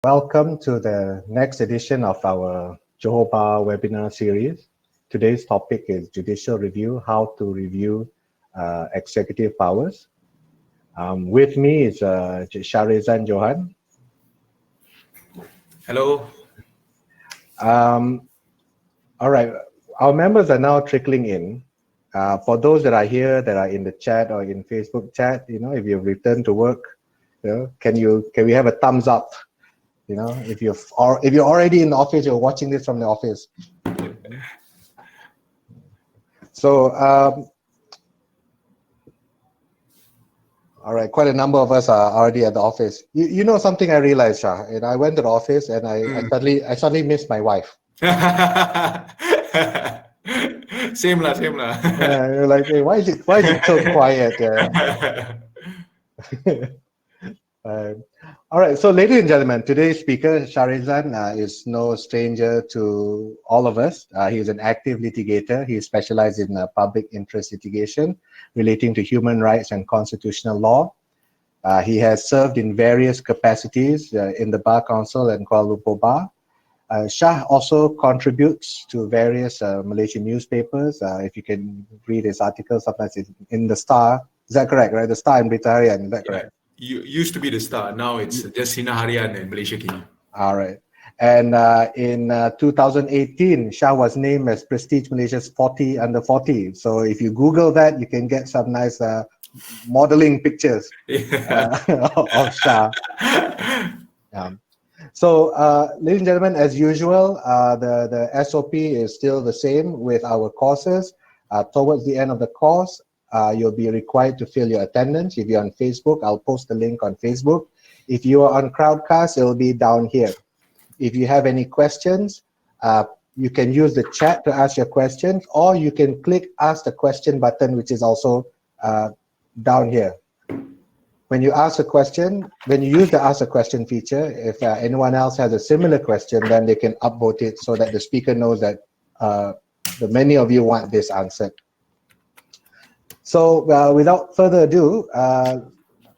Welcome to the next edition of our Johor Bar webinar series. Today's topic is Judicial Review, how to review executive powers. With me is Shahrizan Johan. Hello. All right, our members are now trickling in. For those that are here, that are in the chat or in Facebook chat, if you've returned to work, can we have a thumbs up? If you're already in the office, you're watching this from the office. So, all right, quite a number of us are already at the office. You know something I realized, Shah, and I went to the office and I suddenly missed my wife. Same lah. Yeah, you're like, hey, why is it so quiet? All right, so ladies and gentlemen, today's speaker, Shahrizan, is no stranger to all of us. He is an active litigator. He specializes in public interest litigation relating to human rights and constitutional law. He has served in various capacities in the Bar Council and Kuala Lumpur Bar. Shah also contributes to various Malaysian newspapers. If you can read his articles, sometimes in the Star. Is that correct, right? The Star in Berita Harian, is that correct? You used to be the Star. Now it's just Sinar Harian and Malaysia Kini. All right. And in 2018, Shah was named as Prestige Malaysia's 40 under 40. So if you Google that, you can get some nice modeling pictures of Shah. So, ladies and gentlemen, as usual, the SOP is still the same with our courses. Towards the end of the course, you'll be required to fill your attendance. If you're on Facebook, I'll post the link on Facebook. If you are on Crowdcast, it'll be down here. If you have any questions, you can use the chat to ask your questions, or you can click Ask the Question button, which is also down here. When you ask a question, when you use the Ask a Question feature, if anyone else has a similar question, then they can upvote it so that the speaker knows that the many of you want this answered. So without further ado,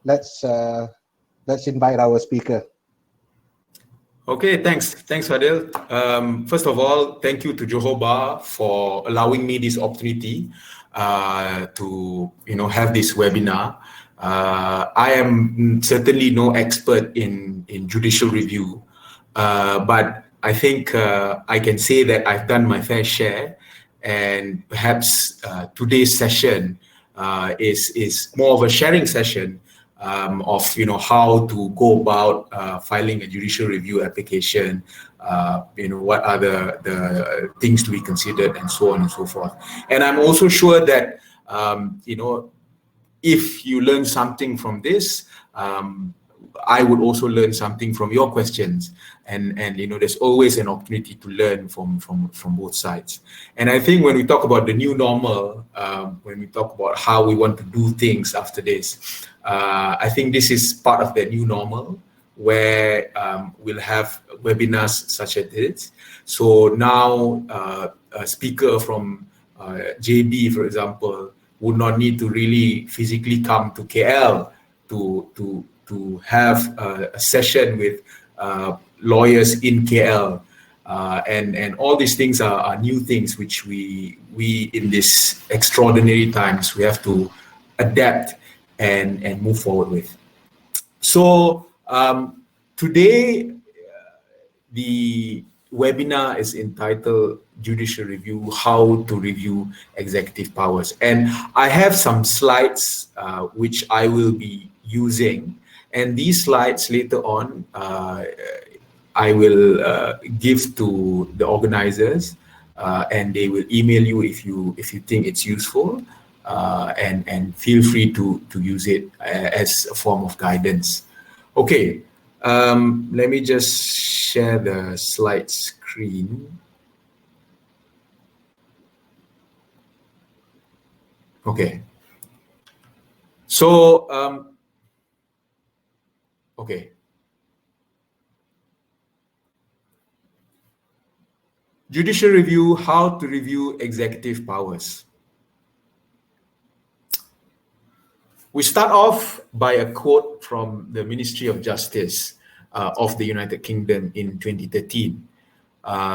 let's invite our speaker. Okay, thanks Fadil. First of all, thank you to Johor Bar for allowing me this opportunity to have this webinar. I am certainly no expert in judicial review, but I think I can say that I've done my fair share, and perhaps today's session is more of a sharing session of how to go about filing a judicial review application, what are the things to be considered, and so on and so forth. And I'm also sure that if you learn something from this, I would also learn something from your questions, and there's always an opportunity to learn from both sides. And I think when we talk about the new normal, when we talk about how we want to do things after this, I think this is part of the new normal, where we'll have webinars such as this. So now a speaker from JB, for example, would not need to really physically come to KL to have a session with lawyers in KL, and all these things are new things which we in this extraordinary times we have to adapt and move forward with. So today the webinar is entitled Judicial Review, How to Review Executive Powers. And I have some slides which I will be using. And these slides later on, I will give to the organizers, and they will email you if you think it's useful, and feel free to use it as a form of guidance. Okay. Let me just share the slide screen. Okay. So, okay. Judicial review, how to review executive powers. We start off by a quote from the Ministry of Justice. of the United Kingdom in 2013,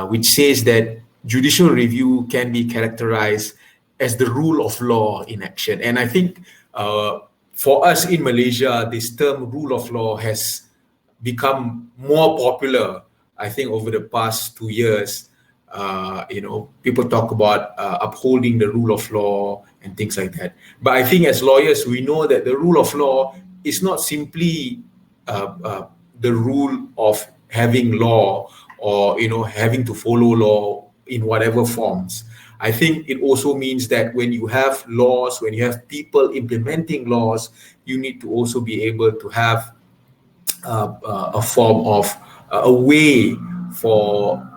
which says that judicial review can be characterized as the rule of law in action. And I think for us in Malaysia, this term rule of law has become more popular, I think, over the past 2 years. People talk about upholding the rule of law and things like that. But I think as lawyers, we know that the rule of law is not simply the rule of having law or having to follow law in whatever forms. I think it also means that when you have laws, when you have people implementing laws, you need to also be able to have a form of a way for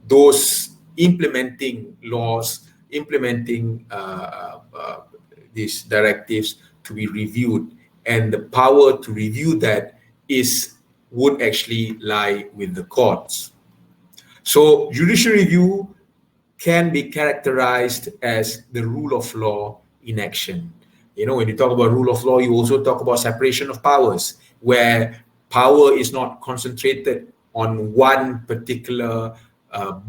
those implementing laws, implementing these directives to be reviewed, and the power to review that would actually lie with the courts. So judicial review can be characterized as the rule of law in action. When you talk about rule of law, you also talk about separation of powers, where power is not concentrated on one particular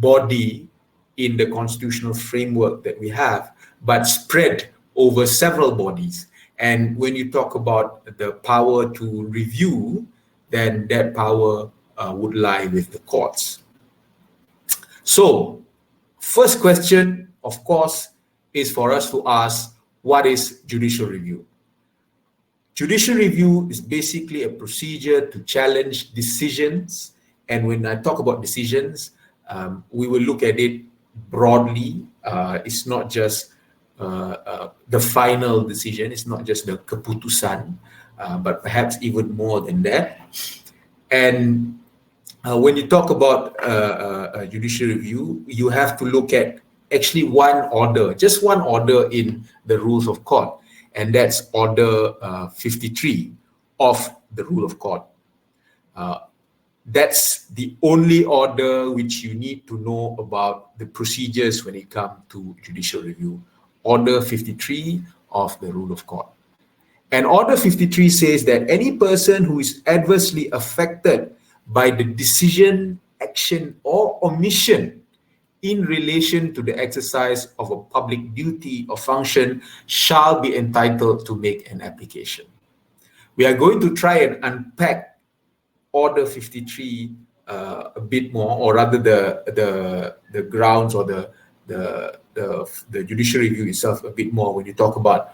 body in the constitutional framework that we have, but spread over several bodies. And when you talk about the power to review, then that power would lie with the courts. So, first question, of course, is for us to ask, what is judicial review? Judicial review is basically a procedure to challenge decisions. And when I talk about decisions, we will look at it broadly. It's not just the final decision. It's not just the keputusan, but perhaps even more than that. And when you talk about judicial review, you have to look at actually one order, just one order in the rules of court, and that's Order 53 of the Rule of Court. That's the only order which you need to know about the procedures when it comes to judicial review. Order 53 of the Rule of Court. And Order 53 says that any person who is adversely affected by the decision, action, or omission in relation to the exercise of a public duty or function shall be entitled to make an application. We are going to try and unpack Order 53 a bit more, or rather the grounds or the judicial review itself a bit more when you talk about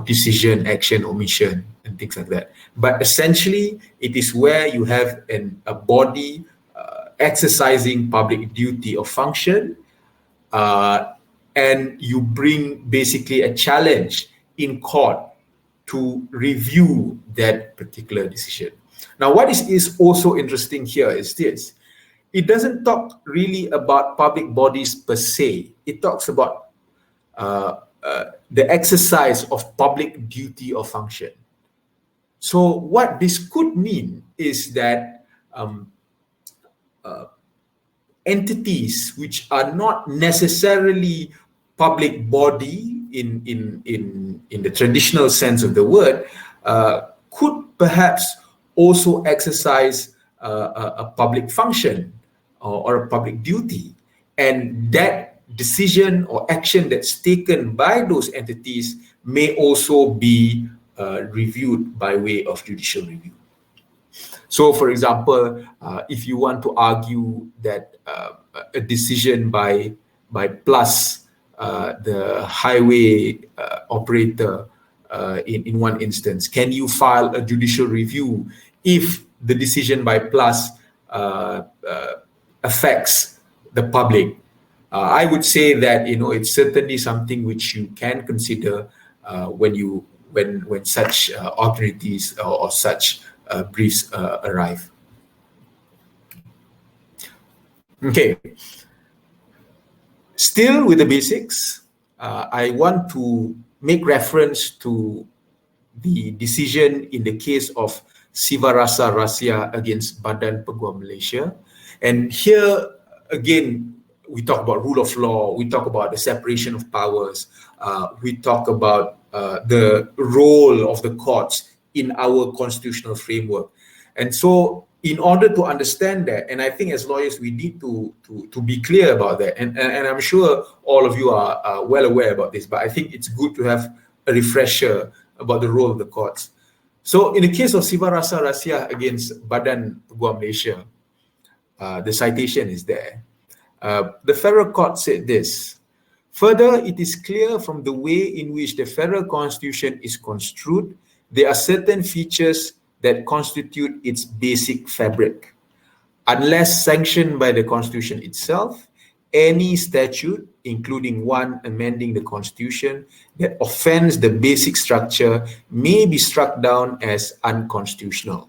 decision, action, omission, and things like that. But essentially, it is where you have a body exercising public duty or function, and you bring basically a challenge in court to review that particular decision. Now, what is also interesting here is this. It doesn't talk really about public bodies per se. It talks about the exercise of public duty or function. So what this could mean is that entities which are not necessarily public body in the traditional sense of the word could perhaps also exercise a public function or a public duty, and that decision or action that's taken by those entities may also be reviewed by way of judicial review. So, for example, if you want to argue that a decision by Plus, the highway operator, in one instance, can you file a judicial review if the decision by Plus affects the public? I would say that it's certainly something which you can consider when such opportunities or such briefs arrive. Okay. Still with the basics, I want to make reference to the decision in the case of Sivarasa Rahsia against Badan Peguam Malaysia. And here, again, we talk about rule of law, we talk about the separation of powers, we talk about the role of the courts in our constitutional framework. And so in order to understand that, and I think as lawyers, we need to be clear about that. And I'm sure all of you are well aware about this, but I think it's good to have a refresher about the role of the courts. So in the case of Siva Rasa Rahsia against Badan Peguam Malaysia, the citation is there. The federal court said this: further, it is clear from the way in which the federal constitution is construed, there are certain features that constitute its basic fabric. Unless sanctioned by the constitution itself, any statute, including one amending the constitution, that offends the basic structure may be struck down as unconstitutional.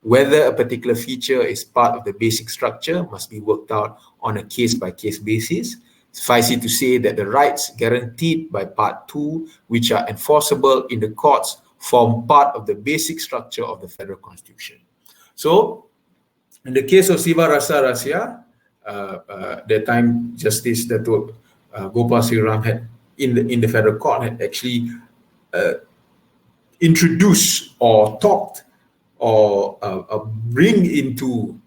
Whether a particular feature is part of the basic structure must be worked out on a case-by-case basis. Suffice it to say that the rights guaranteed by Part 2, which are enforceable in the courts, form part of the basic structure of the federal constitution. So, in the case of Siva Rasa Rahsia, the time Justice Datuk Gopal Sriram had in the federal court had actually introduced or talked or bring into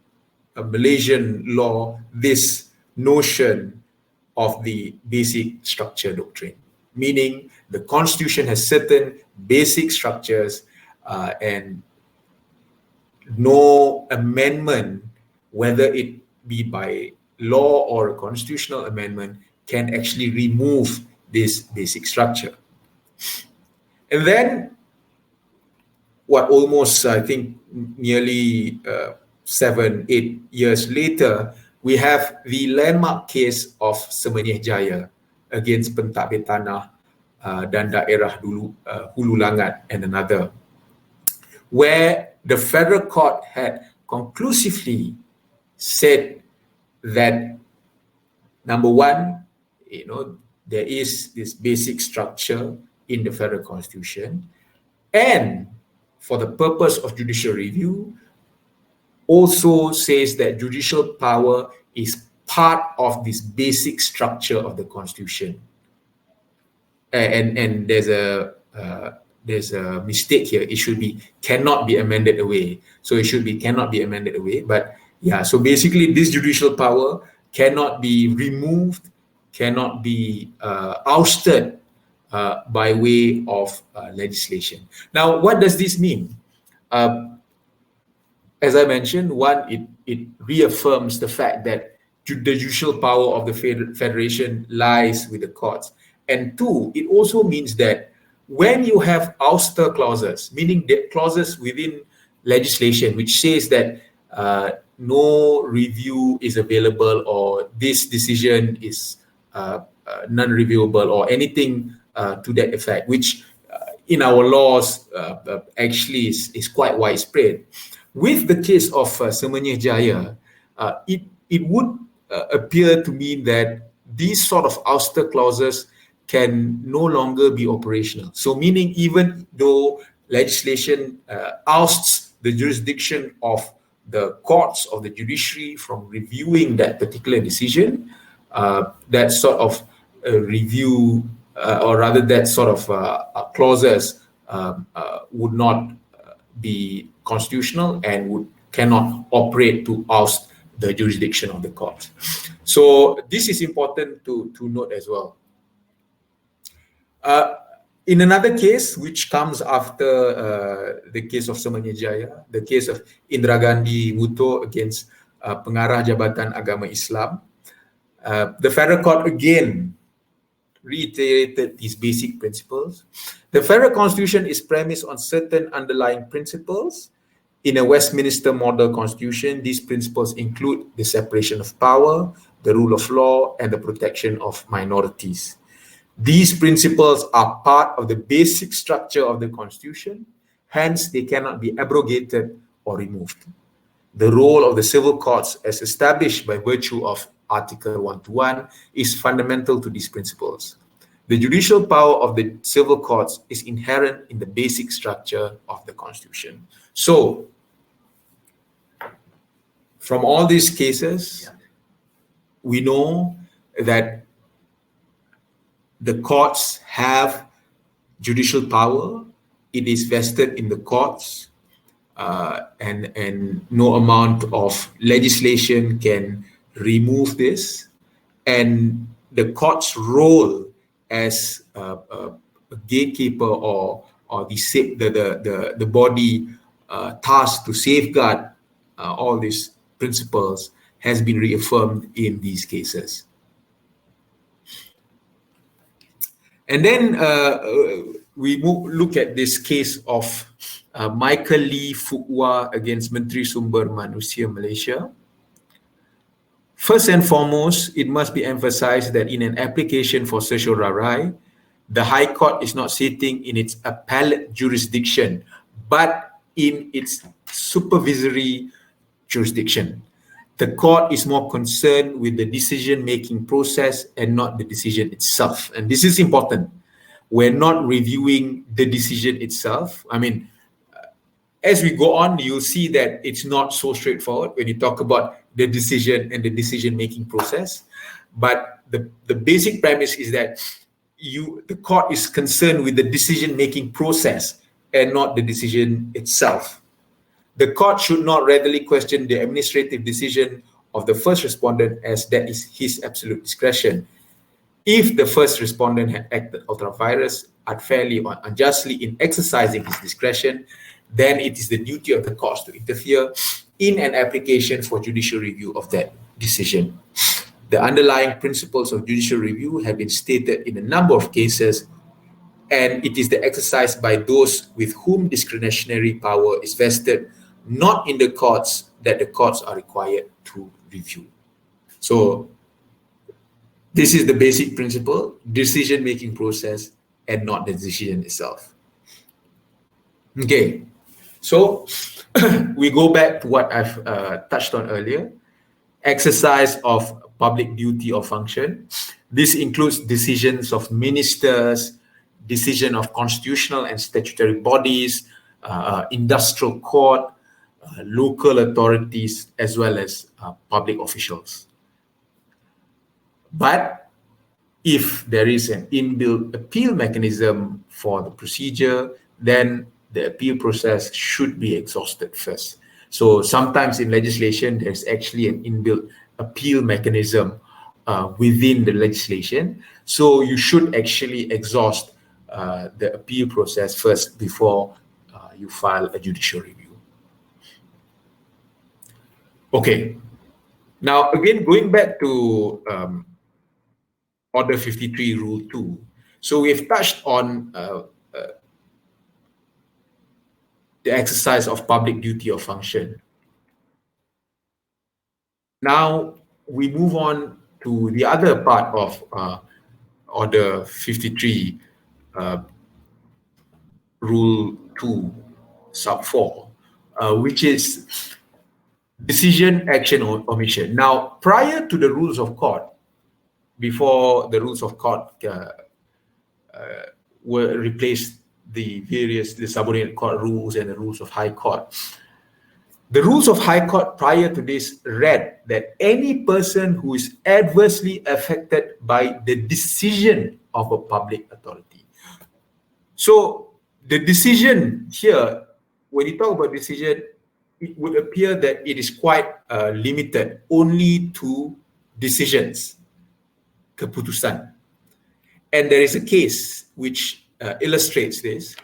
Malaysian law this notion of the basic structure doctrine, meaning the constitution has certain basic structures and no amendment, whether it be by law or a constitutional amendment, can actually remove this basic structure. And then what almost, I think, nearly 7-8 years later, we have the landmark case of Semenyih Jaya against Pentadbir Tanah dan Daerah Hulu Langat and another, where the federal court had conclusively said that, number one, there is this basic structure in the federal constitution, and for the purpose of judicial review, also says that judicial power is part of this basic structure of the constitution. And there's a mistake here. It should be cannot be amended away. So it should be cannot be amended away. But yeah, so basically this judicial power cannot be removed, cannot be ousted by way of legislation. Now, what does this mean? As I mentioned, one, it reaffirms the fact that the judicial power of the federation lies with the courts. And two, it also means that when you have ouster clauses, meaning the clauses within legislation which says that no review is available or this decision is non-reviewable or anything to that effect, which in our laws actually is quite widespread. With the case of Semenyih Jaya, it would appear to me that these sort of ouster clauses can no longer be operational. So meaning even though legislation ousts the jurisdiction of the courts of the judiciary from reviewing that particular decision, that sort of review or rather that sort of clauses would not be constitutional and cannot operate to oust the jurisdiction of the court. So this is important to note as well. In another case, which comes after the case of Semenyih Jaya, the case of Indra Gandhi Muto against Pengarah Jabatan Agama Islam, the federal court again reiterated these basic principles. The federal constitution is premised on certain underlying principles. In a Westminster model constitution, these principles include the separation of power, the rule of law, and the protection of minorities. These principles are part of the basic structure of the constitution, hence they cannot be abrogated or removed. The role of the civil courts as established by virtue of Article 121 is fundamental to these principles. The judicial power of the civil courts is inherent in the basic structure of the constitution. So, from all these cases, we know that the courts have judicial power. It is vested in the courts. and no amount of legislation can remove this. And the court's role as a gatekeeper or the body tasked to safeguard all these principles has been reaffirmed in these cases. And then we look at this case of Michael Lee Fukwa against Menteri Sumber Manusia Malaysia. First and foremost, it must be emphasized that in an application for certiorari, the High Court is not sitting in its appellate jurisdiction, but in its supervisory jurisdiction. The court is more concerned with the decision-making process and not the decision itself. And this is important. We're not reviewing the decision itself. I mean, as we go on, you'll see that it's not so straightforward when you talk about the decision and the decision-making process. But the basic premise is that the court is concerned with the decision-making process and not the decision itself. The court should not readily question the administrative decision of the first respondent, as that is his absolute discretion. If the first respondent had acted ultra vires, unfairly or unjustly in exercising his discretion, then it is the duty of the court to interfere in an application for judicial review of that decision. The underlying principles of judicial review have been stated in a number of cases, and it is the exercise by those with whom discretionary power is vested, not in the courts, that the courts are required to review. So this is the basic principle, decision-making process, and not the decision itself. Okay, so we go back to what I've touched on earlier, exercise of public duty or function. This includes decisions of ministers, decision of constitutional and statutory bodies, industrial court, local authorities, as well as public officials. But if there is an inbuilt appeal mechanism for the procedure, then the appeal process should be exhausted first. So sometimes in legislation, there's actually an inbuilt appeal mechanism within the legislation. So you should actually exhaust the appeal process first before you file a judicial review. Okay, now again, going back to Order 53, Rule 2. So we've touched on the exercise of public duty or function. Now we move on to the other part of Order 53, Rule 2, Sub 4, which is decision, action, or omission. Now, prior to the rules of court, before the rules of court were replaced, the subordinate court rules and the rules of High Court. The rules of High Court prior to this read that any person who is adversely affected by the decision of a public authority. So the decision here, when you talk about decision, it would appear that it is quite limited only to decisions, keputusan. And there is a case which illustrates this,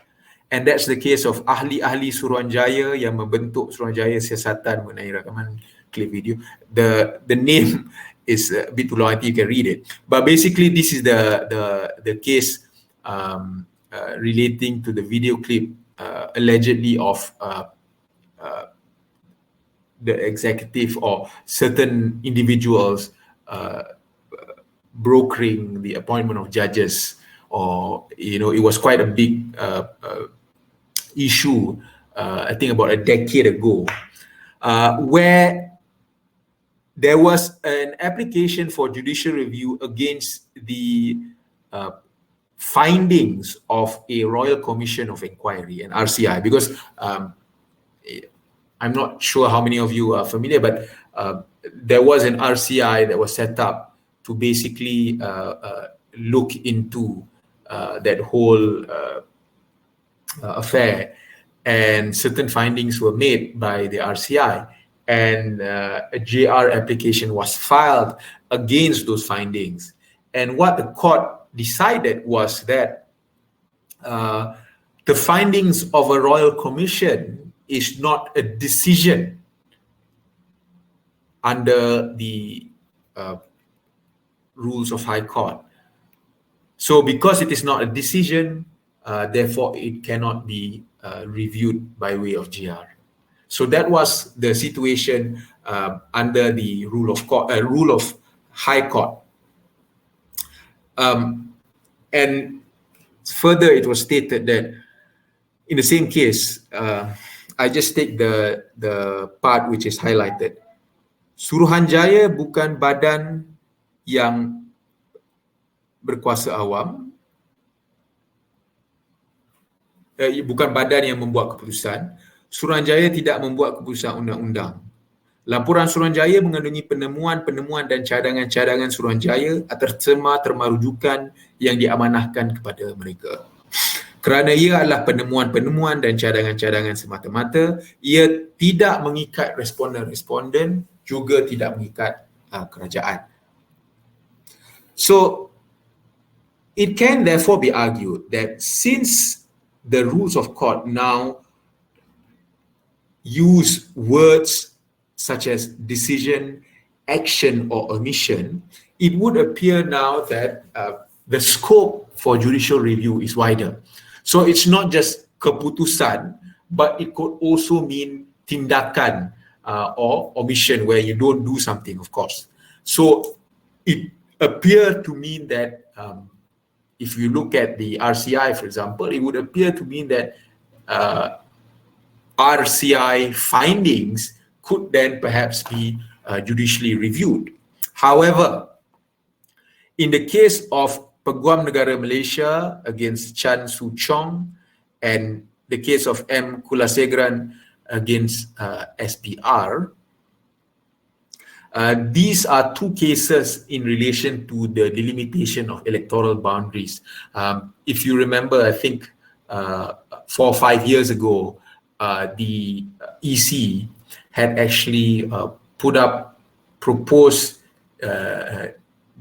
and that's the case of ahli-ahli Suruhanjaya yang membentuk Suruhanjaya Siasatan mengenai rakaman klip video. The name is a bit too long, I think you can read it. But basically, this is the case relating to the video clip allegedly of the executive or certain individuals brokering the appointment of judges, or it was quite a big issue, I think about a decade ago, where there was an application for judicial review against the findings of a Royal Commission of Inquiry, an RCI, because I'm not sure how many of you are familiar, but there was an RCI that was set up to basically look into that whole affair. and certain findings were made by the RCI, and a JR application was filed against those findings. And what the court decided was that the findings of a royal commission is not a decision under the rules of High Court. So because it is not a decision, therefore it cannot be reviewed by way of GR. So that was the situation under the rule of High Court. And further, it was stated that in the same case, I just take the part which is highlighted. Suruhanjaya bukan badan yang berkuasa awam, bukan badan yang membuat keputusan. Suruhanjaya tidak membuat keputusan undang-undang. Laporan Suruhanjaya mengandungi penemuan-penemuan dan cadangan-cadangan Suruhanjaya terma rujukan yang diamanahkan kepada mereka. Kerana ia adalah penemuan-penemuan dan cadangan-cadangan semata-mata, ia tidak mengikat responden-responden, juga tidak mengikat kerajaan. So, it can therefore be argued that since the rules of court now use words such as decision, action, or omission, it would appear now that the scope for judicial review is wider. So it's not just keputusan, but it could also mean tindakan or omission where you don't do something, of course. So it appeared to mean that if you look at the RCI, for example, it would appear to mean that RCI findings could then perhaps be judicially reviewed. However, in the case of Peguam Negara Malaysia against Chan Soo Chong and the case of M. Kulasegran against SPR, these are two cases in relation to the delimitation of electoral boundaries. If you remember, I think 4 or 5 years ago, the EC had actually proposed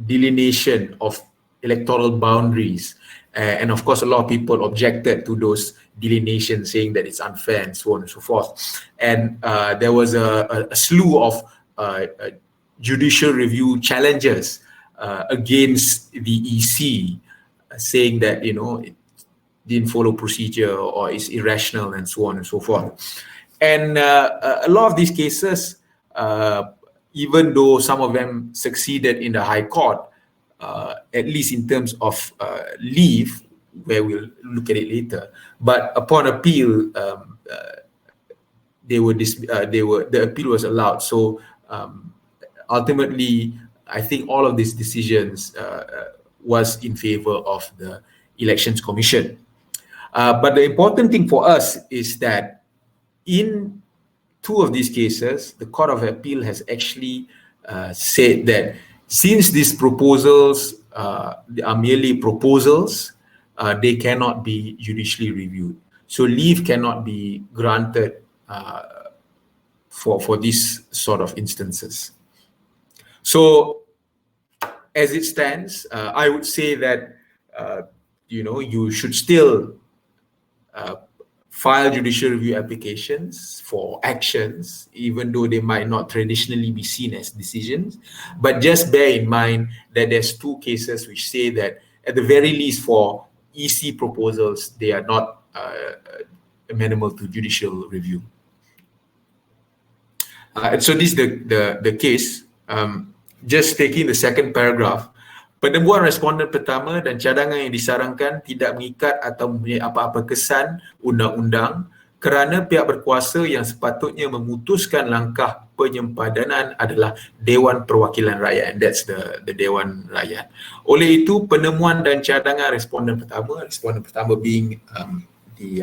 delineation of electoral boundaries. And of course, a lot of people objected to those delineations, saying that it's unfair and so on and so forth. And there was a slew of judicial review challenges against the EC, saying that, you know, it didn't follow procedure or is irrational and so on and so forth. And a lot of these cases, even though some of them succeeded in the High Court, at least in terms of leave, where we'll look at it later, but upon appeal, the appeal was allowed. So ultimately, I think all of these decisions was in favor of the Elections Commission. But the important thing for us is that in 2 of these cases, the Court of Appeal has actually said that since these proposals are merely proposals, they cannot be judicially reviewed. So leave cannot be granted for these sort of instances. So as it stands, I would say that you should still file judicial review applications for actions, even though they might not traditionally be seen as decisions. But just bear in mind that there's 2 cases which say that at the very least for EC proposals, they are not amenable to judicial review. And so this is the case. Just taking the second paragraph, penemuan responden pertama dan cadangan yang disarankan tidak mengikat atau mempunyai apa-apa kesan undang-undang kerana pihak berkuasa yang sepatutnya memutuskan langkah penyempadanan adalah Dewan Perwakilan Rakyat, and that's the Dewan Rakyat. Oleh itu, penemuan dan cadangan responden pertama being the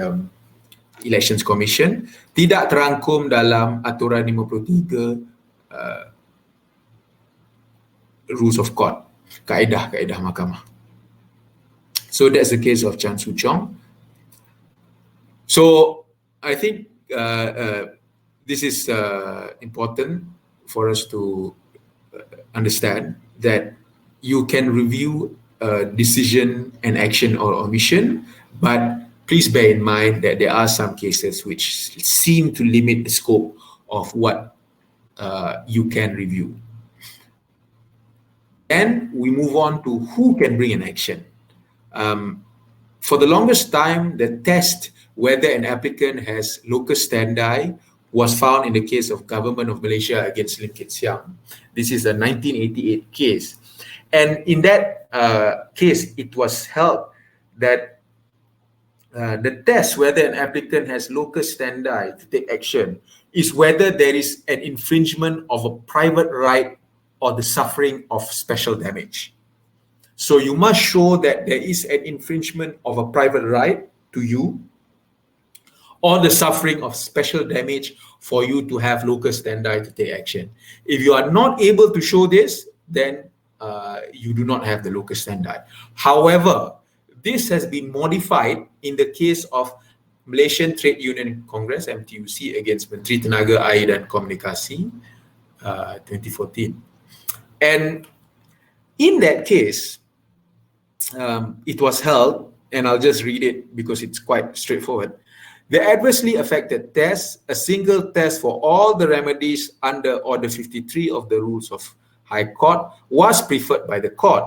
Elections Commission, tidak terangkum dalam aturan 53 Rules of Court, kaedah mahkamah. So that's the case of Chan Soo Chong. So I think this is important for us to understand that you can review a decision, an action, or omission, but please bear in mind that there are some cases which seem to limit the scope of what you can review. Then we move on to who can bring an action. For the longest time, the test whether an applicant has locus standi was found in the case of Government of Malaysia against Lim Kit Siang. This is a 1988 case. And in that case, it was held that the test whether an applicant has locus standi to take action is whether there is an infringement of a private right or the suffering of special damage. So you must show that there is an infringement of a private right to you or the suffering of special damage for you to have locus standi to take action. If you are not able to show this, then you do not have the locus standi. However, this has been modified in the case of Malaysian Trade Union Congress, MTUC, against Menteri Tenaga Air dan Komunikasi, 2014. And in that case, it was held, and I'll just read it because it's quite straightforward. The adversely affected test, a single test for all the remedies under Order 53 of the Rules of High Court, was preferred by the court.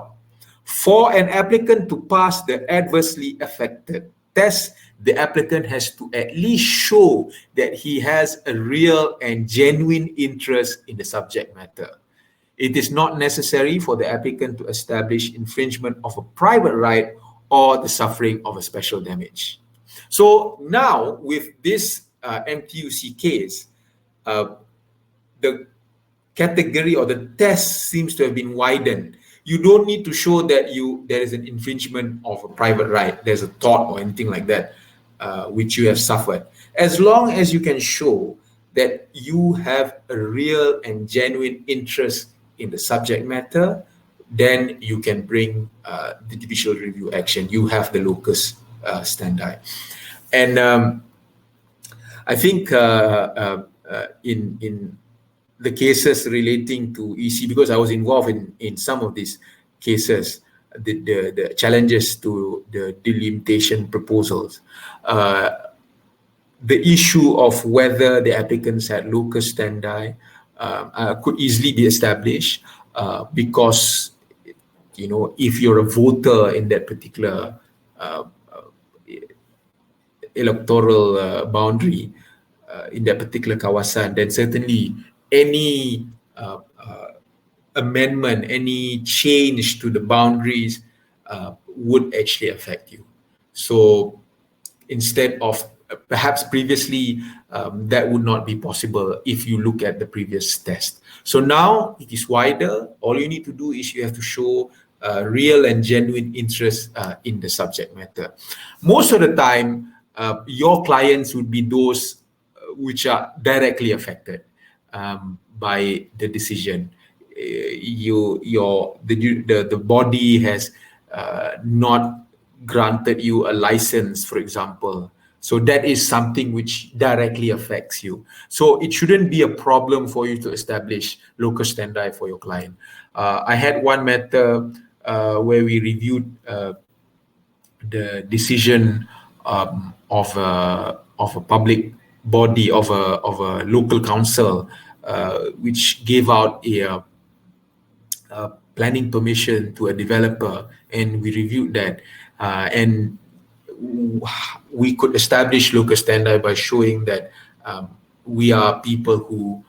For an applicant to pass the adversely affected test, the applicant has to at least show that he has a real and genuine interest in the subject matter. It is not necessary for the applicant to establish infringement of a private right or the suffering of a special damage. So now, with this MTUC case, the category or the test seems to have been widened. You don't need to show that there is an infringement of a private right, there's a tort or anything like that, which you have suffered. As long as you can show that you have a real and genuine interest in the subject matter, then you can bring the judicial review action. You have the locus standi. And I think in the cases relating to EC, because I was involved in some of these cases, the challenges to the delimitation proposals, the issue of whether the applicants had locus standi could easily be established because, you know, if you're a voter in that particular electoral boundary in that particular kawasan, then certainly any amendment, any change to the boundaries would actually affect you. So instead of perhaps previously that would not be possible if you look at the previous test. So now it is wider. All you need to do is you have to show real and genuine interest in the subject matter. Most of the time, your clients would be those which are directly affected by the decision. The body has not granted you a license, for example. So that is something which directly affects you. So it shouldn't be a problem for you to establish locus standi for your client. I had one matter where we reviewed the decision of a public body, of a local council, which gave out a planning permission to a developer, and we reviewed that, and we could establish locus standi by showing that we are people who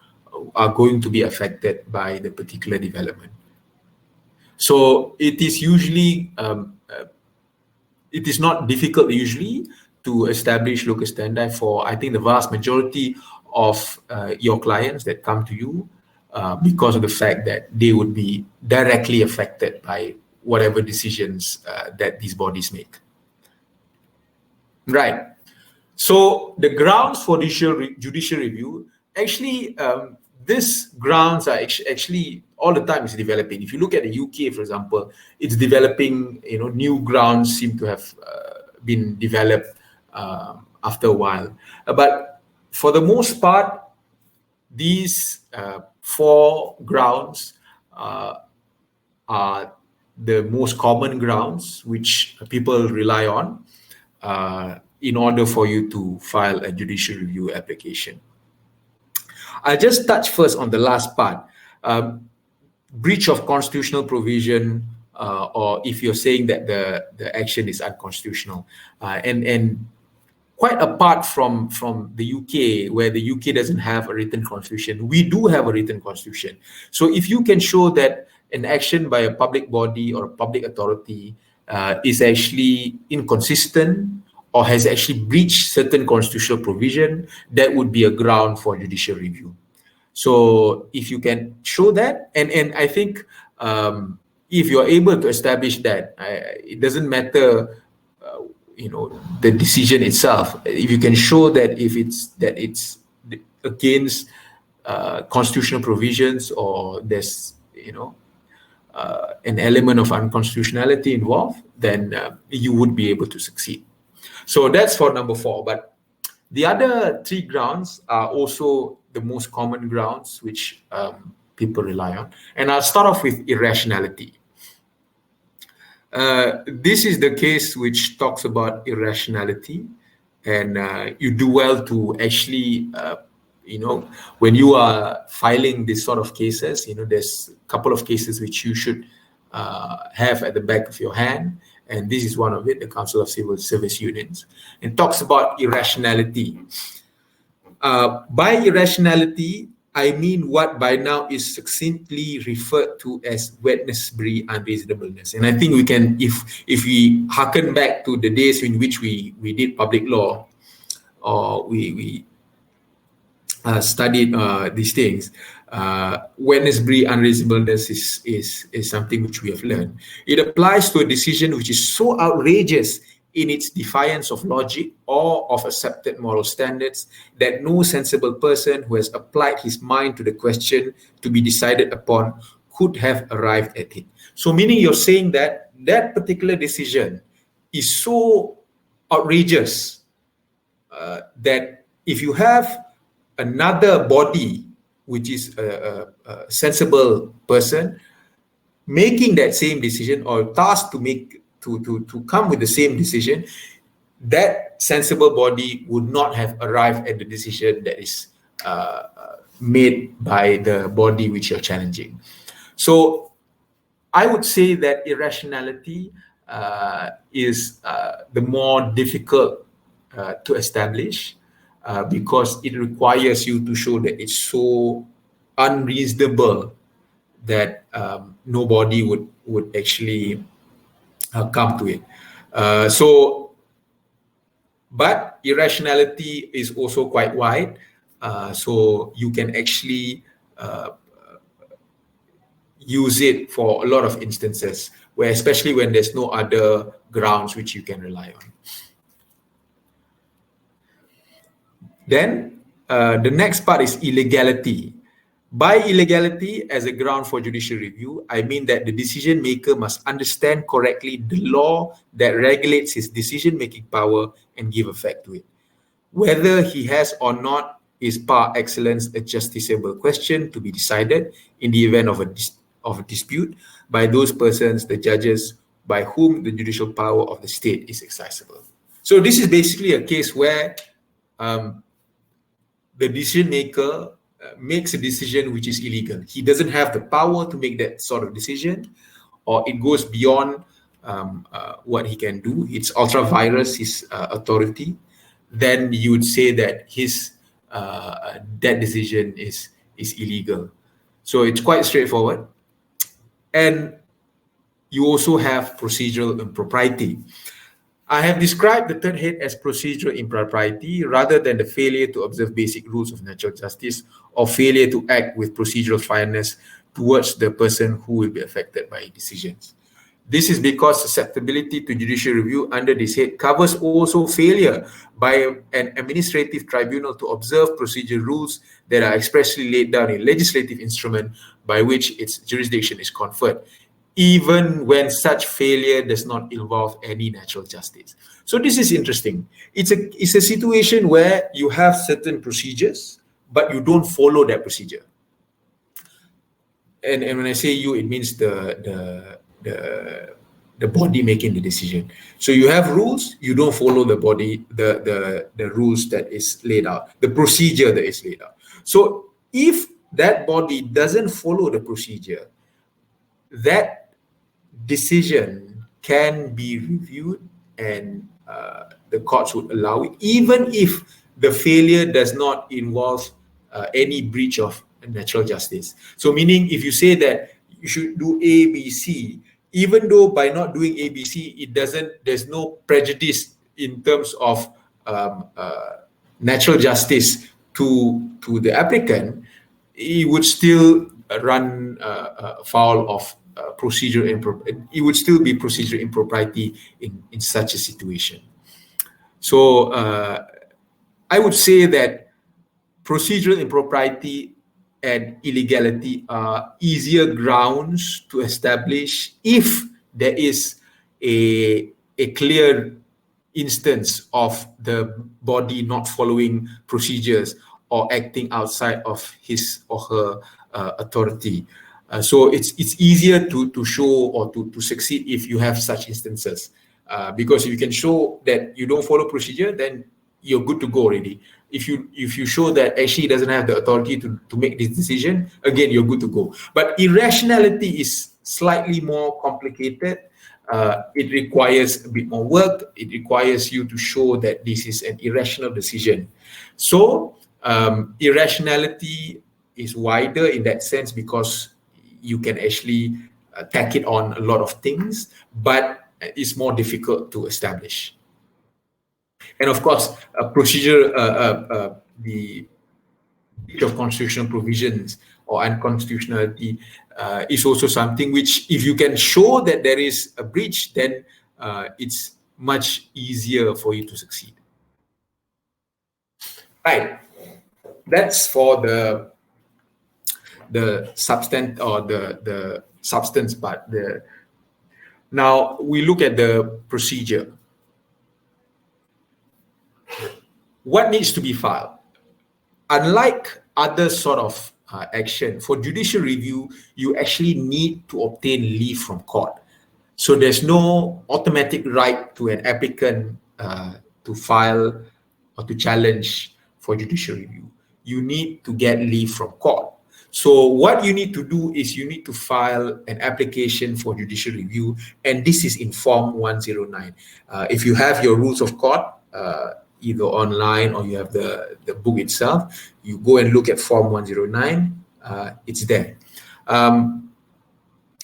are going to be affected by the particular development. So it is usually, it is not difficult usually to establish locus standi for, I think, the vast majority of your clients that come to you because of the fact that they would be directly affected by whatever decisions that these bodies make. Right. So the grounds for judicial review, actually, these grounds are actually all the time is developing. If you look at the UK, for example, it's developing, you know, new grounds seem to have been developed after a while. But for the most part, these four grounds are the most common grounds which people rely on in order for you to file a judicial review application. I'll just touch first on the last part. Breach of constitutional provision, or if you're saying that the action is unconstitutional. And quite apart from the UK, where the UK doesn't have a written constitution, we do have a written constitution. So if you can show that an action by a public body or a public authority is actually inconsistent or has actually breached certain constitutional provision, that would be a ground for judicial review. So if you can show that, and I think if you're able to establish that, it doesn't matter, the decision itself. If you can show that it's against constitutional provisions, or there's an element of unconstitutionality involved, then you would be able to succeed. So that's for number 4. But the other 3 grounds are also the most common grounds which people rely on. And I'll start off with irrationality. This is the case which talks about irrationality, and you do well to actually, when you are filing this sort of cases, there's a couple of cases which you should have at the back of your hand. And this is one of it, the Council of Civil Service Unions. It talks about irrationality. By irrationality, I mean what by now is succinctly referred to as witnessable unreasonableness. And I think we can, if we harken back to the days in which we did public law, or we studied these things, witnessable unreasonableness is something which we have learned. It applies to a decision which is so outrageous in its defiance of logic or of accepted moral standards that no sensible person who has applied his mind to the question to be decided upon could have arrived at it. So meaning you're saying that that particular decision is so outrageous that if you have another body which is a sensible person making that same decision, or tasked to make to come with the same decision, that sensible body would not have arrived at the decision that is made by the body which you're challenging. So I would say that irrationality is the more difficult to establish because it requires you to show that it's so unreasonable that nobody would actually come to it. But irrationality is also quite wide. So you can actually use it for a lot of instances, where especially when there's no other grounds which you can rely on. Then the next part is illegality. By illegality as a ground for judicial review, I mean that the decision maker must understand correctly the law that regulates his decision-making power and give effect to it. Whether he has or not is par excellence a justiciable question to be decided in the event of a dispute by those persons, the judges, by whom the judicial power of the state is exercisable. So this is basically a case where the decision maker makes a decision which is illegal. He doesn't have the power to make that sort of decision, or it goes beyond what he can do. It's ultra virus his authority. Then you would say that his that decision is illegal. So it's quite straightforward. And you also have procedural impropriety. I have described the third head as procedural impropriety rather than the failure to observe basic rules of natural justice or failure to act with procedural fairness towards the person who will be affected by decisions. This is because susceptibility to judicial review under this head covers also failure by an administrative tribunal to observe procedural rules that are expressly laid down in legislative instrument by which its jurisdiction is conferred. even when such failure does not involve any natural justice. So this is interesting. It's a situation where you have certain procedures, but you don't follow that procedure. And when I say you, it means the body making the decision. So you have rules, you don't follow the rules that is laid out, the procedure that is laid out. So if that body doesn't follow the procedure, that decision can be reviewed, and the courts would allow it, even if the failure does not involve any breach of natural justice. So meaning, if you say that you should do A, B, C, even though by not doing A, B, C, there's no prejudice in terms of natural justice to the applicant, it would still run foul of it would still be procedural impropriety in such a situation. So I would say that procedural impropriety and illegality are easier grounds to establish if there is a clear instance of the body not following procedures or acting outside of his or her authority. So it's easier to show or to succeed if you have such instances, because if you can show that you don't follow procedure, then you're good to go already. If you show that actually he doesn't have the authority to make this decision, again, you're good to go. But irrationality is slightly more complicated. It requires a bit more work. It requires you to show that this is an irrational decision. So irrationality is wider in that sense because you can actually tack it on a lot of things, but it's more difficult to establish. And of course, the breach of constitutional provisions or unconstitutionality is also something which, if you can show that there is a breach, then it's much easier for you to succeed. Right. That's for the substance or the substance part. Now we look at the procedure. What needs to be filed? Unlike other sort of action, for judicial review, you actually need to obtain leave from court. So there's no automatic right to an applicant to file or to challenge for judicial review. You need to get leave from court. So what you need to do is you need to file an application for judicial review, and this is in Form 109. If you have your rules of court, either online or you have the book itself, you go and look at Form 109, it's there.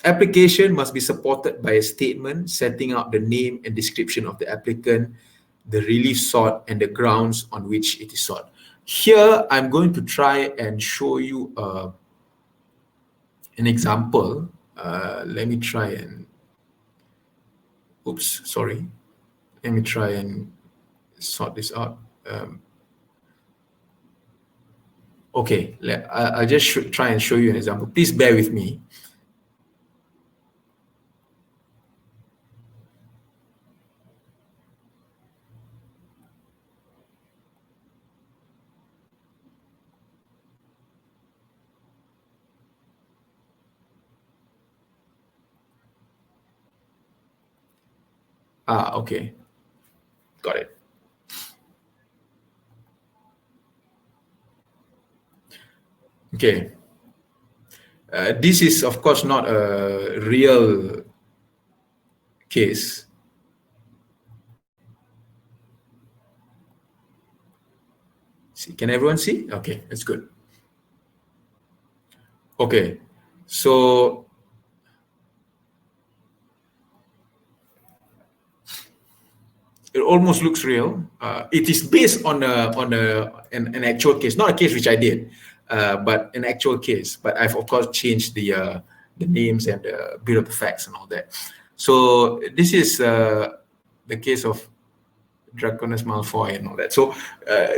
Application must be supported by a statement setting out the name and description of the applicant, the relief sought, and the grounds on which it is sought. Here, I'm going to try and show you an example. Let me try and, let me try and sort this out. Okay, I'll just try and show you an example. Please bear with me. Okay, got it. Okay, this is of course not a real case. See, can everyone see? Okay, that's good. Okay, so it almost looks real. It is based on an actual case, not a case which I did, but an actual case. But I've of course changed the names and a bit of the facts and all that. So this is the case of Draconis Malfoy and all that. So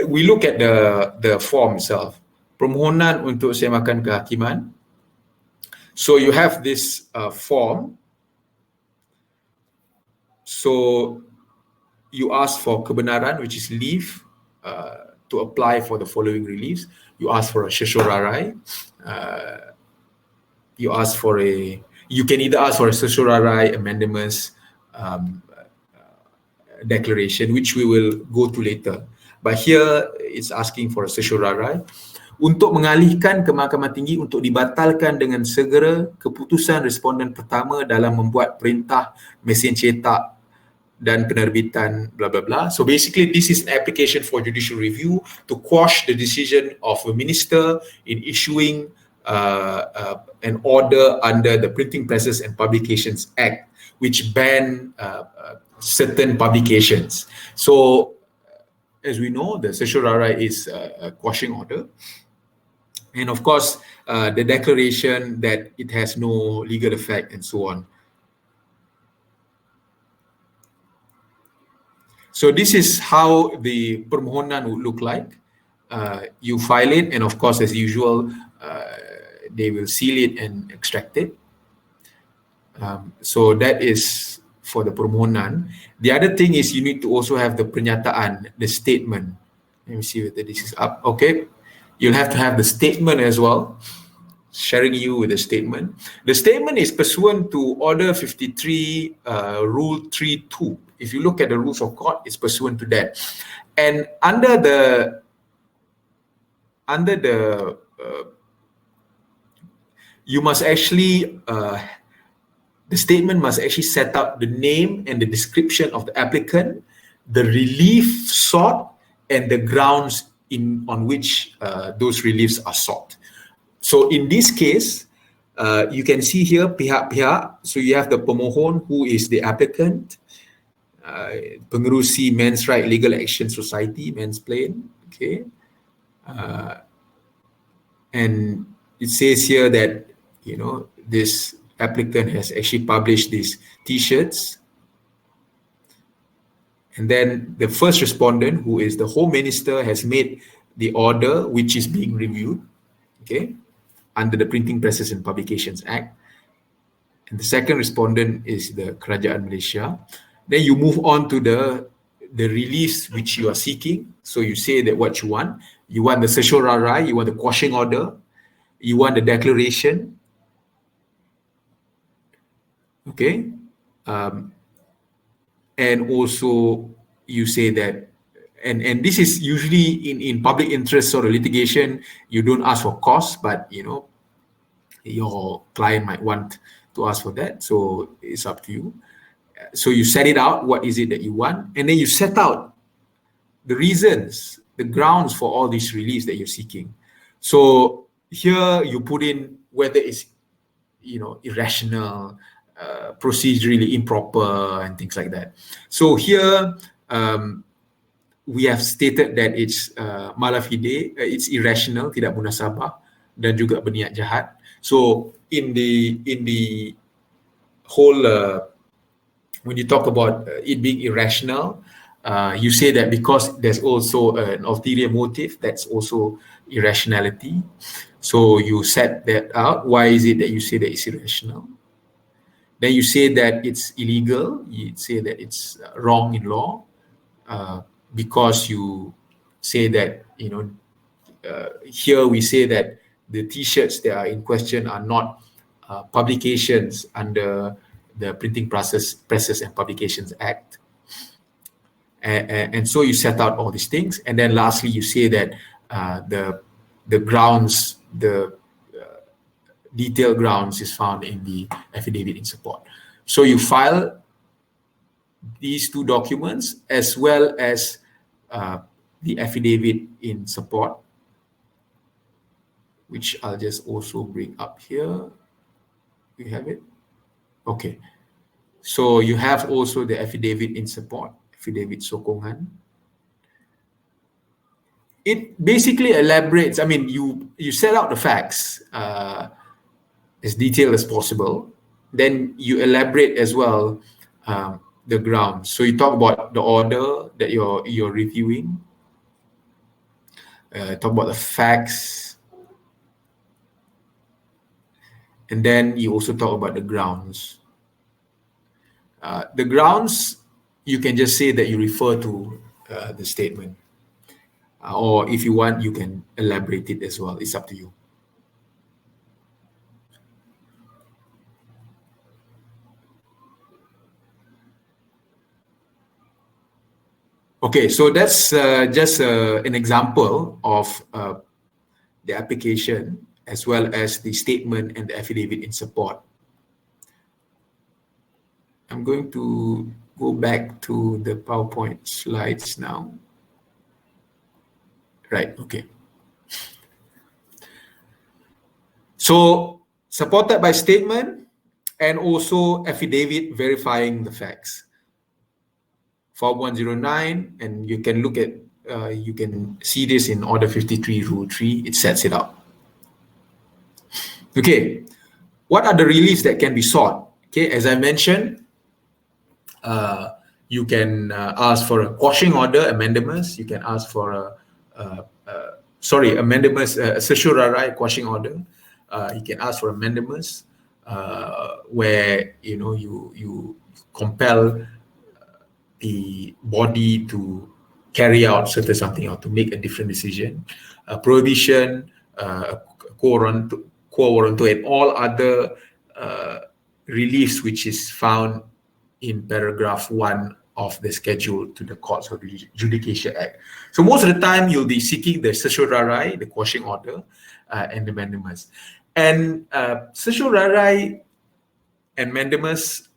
we look at the form itself. Permohonan untuk semakan kehakiman. So you have this form So you ask for kebenaran, which is leave to apply for the following reliefs. You ask for a sesuararai. You can either ask for a sesuararai, amendments, declaration, which we will go to later. But here it's asking for a sesuararai untuk mengalihkan ke Mahkamah Tinggi untuk dibatalkan dengan segera keputusan responden pertama dalam membuat perintah mesin cetak dan penerbitan blah blah blah. So basically this is an application for judicial review to quash the decision of a minister in issuing an order under the Printing Presses and Publications Act, which ban certain publications. So as we know, the sesuararai is a quashing order. And of course, the declaration that it has no legal effect and so on. So this is how the permohonan would look like. You file it, and of course, as usual, they will seal it and extract it. So that is for the permohonan. The other thing is you need to also have the pernyataan, the statement. Let me see whether this is up. Okay. You'll have to have the statement as well, sharing you with the statement. The statement is pursuant to Order 53, Rule 3.2. If you look at the rules of court, it's pursuant to that. And under the you must actually the statement must actually set out the name and the description of the applicant, the relief sought, and the grounds on which those reliefs are sought. So in this case, you can see here pihak-pihak. So you have the pemohon, who is the applicant, Pengerusi Men's Right Legal Action Society, Men's Plain. Okay, and it says here that this applicant has actually published these T-shirts. And then the first respondent, who is the Home Minister, has made the order which is being reviewed, okay, under the Printing Presses and Publications Act. And the second respondent is the Kerajaan Malaysia. Then you move on to the reliefs which you are seeking. So you say that what you want. You want the sesuararai, you want the quashing order, you want the declaration. Okay. And also you say that, and this is usually in public interest sort of litigation, you don't ask for costs, but your client might want to ask for that. So it's up to you. So you set it out, what is it that you want? And then you set out the reasons, the grounds for all these reliefs that you're seeking. So here you put in whether it's, irrational, procedurally improper, and things like that. So here we have stated that it's malafide, it's irrational, tidak munasabah, dan juga berniat jahat. So in the whole when you talk about it being irrational, you say that because there's also an ulterior motive, that's also irrationality. So you set that out. Why is it that you say that it's irrational? Then you say that it's illegal. You say that it's wrong in law because you say that, here we say that the T-shirts that are in question are not publications under the Printing Presses and Publications Act. And so you set out all these things. And then lastly, you say that the grounds, the detailed grounds is found in the affidavit in support. So you file these two documents as well as the affidavit in support, which I'll just also bring up here. You have it? Okay. So you have also the affidavit in support, affidavit sokongan. It basically elaborates, you set out the facts as detailed as possible. Then you elaborate as well the grounds. So you talk about the order that you're reviewing, talk about the facts, and then you also talk about the grounds. The grounds you can just say that you refer to the statement. Or if you want, you can elaborate it as well. It's up to you. Okay, so that's just an example of the application as well as the statement and the affidavit in support. I'm going to go back to the PowerPoint slides now. Right, okay. So supported by statement and also affidavit verifying the facts. Form 109, and you can look at, you can see this in Order 53, Rule 3, it sets it out. Okay, what are the reliefs that can be sought? Okay, as I mentioned, you can ask for a quashing order, amendamus. You can ask for amendamus, certiorari quashing order. You can ask for amendamus, where you compel the body to carry out certain something or to make a different decision. Prohibition, quo warranto, and all other reliefs which is found in paragraph 1 of the schedule to the Courts of Judicial Act. So most of the time you'll be seeking the certiorari, the quashing order, and the mandamus. And certiorari and mandamus,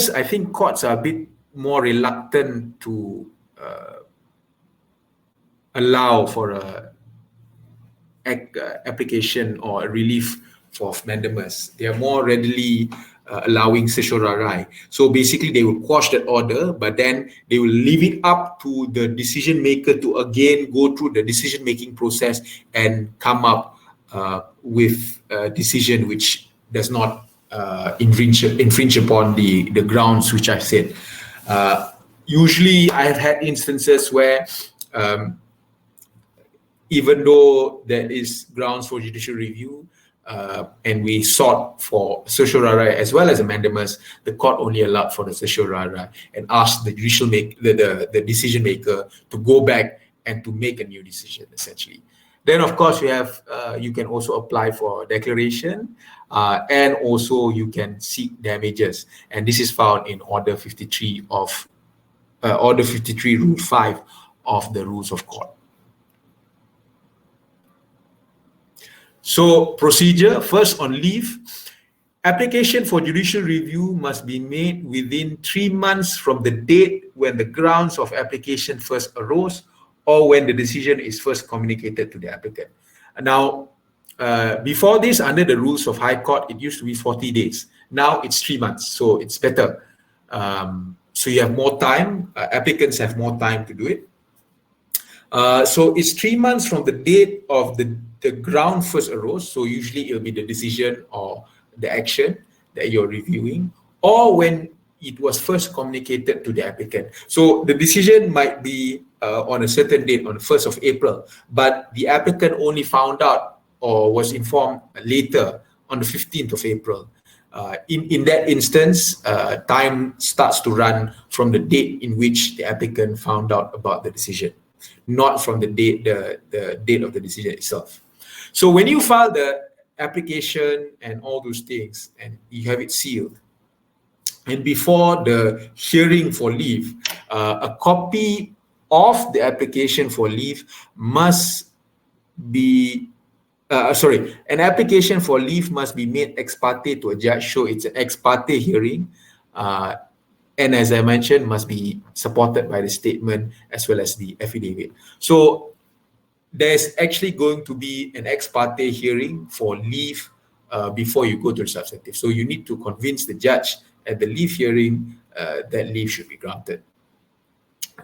I think courts are a bit more reluctant to allow for a application or a relief for mandamus. They are more readily allowing certiorari. So basically they will quash that order, but then they will leave it up to the decision maker to again go through the decision making process and come up with a decision which does not infringe upon the grounds which I've said. Usually I have had instances where even though there is grounds for judicial review, and we sought for certiorari as well as a mandamus, the court only allowed for the certiorari and asked the the decision maker to go back and to make a new decision, essentially. Then, of course, we have you can also apply for declaration, and also you can seek damages, and this is found in Order 53 of Order 53 Rule 5 of the Rules of Court. So procedure, first on leave, application for judicial review must be made within 3 months from the date when the grounds of application first arose or when the decision is first communicated to the applicant. Now, before this, under the rules of High Court, it used to be 40 days. Now it's 3 months, so it's better. So you have more time, applicants have more time to do it. So it's 3 months from the date of the ground first arose. So usually it'll be the decision or the action that you're reviewing, or when it was first communicated to the applicant. So the decision might be on a certain date, on the 1st of April, but the applicant only found out or was informed later on the 15th of April. In that instance, time starts to run from the date in which the applicant found out about the decision, not from the date of the decision itself. So when you file the application and all those things, and you have it sealed, and before the hearing for leave, a copy of the application for leave must be, an application for leave must be made ex parte to a judge, so it's an ex parte hearing, and as I mentioned, must be supported by the statement as well as the affidavit. So there's actually going to be an ex parte hearing for leave before you go to the substantive. So you need to convince the judge at the leave hearing that leave should be granted.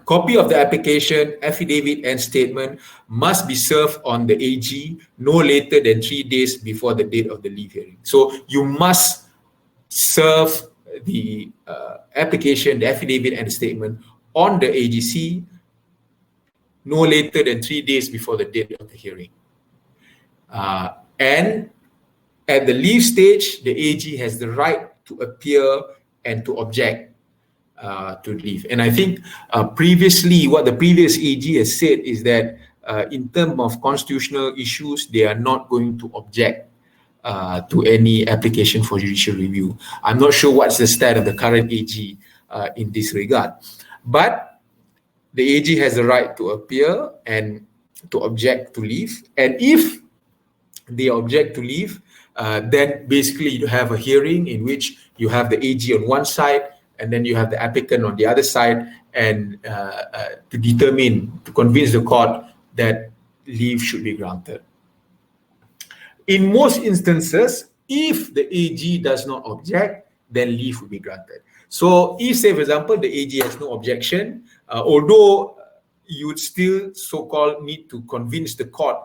Copy of the application, affidavit, and statement must be served on the AG no later than 3 days before the date of the leave hearing. So you must serve the application, the affidavit, and the statement on the AGC no later than 3 days before the date of the hearing. And at the leave stage, the AG has the right to appear and to object to leave. And I think previously, what the previous AG has said is that in terms of constitutional issues, they are not going to object to any application for judicial review. I'm not sure what's the stand of the current AG in this regard. But the AG has the right to appear and to object to leave. And if they object to leave, then basically you have a hearing in which you have the AG on one side and then you have the applicant on the other side, and to determine, to convince the court that leave should be granted. In most instances, if the AG does not object, then leave will be granted. So if, say, for example, the AG has no objection, although you would still so-called need to convince the court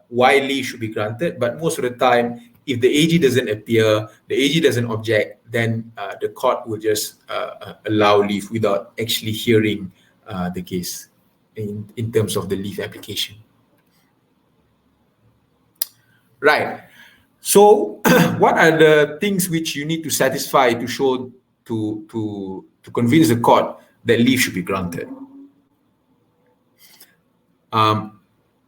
why leave should be granted, but most of the time, if the AG doesn't appear, the AG doesn't object, then the court will just allow leave without actually hearing the case in terms of the leave application. Right. So what are the things which you need to satisfy to show to convince the court that leave should be granted?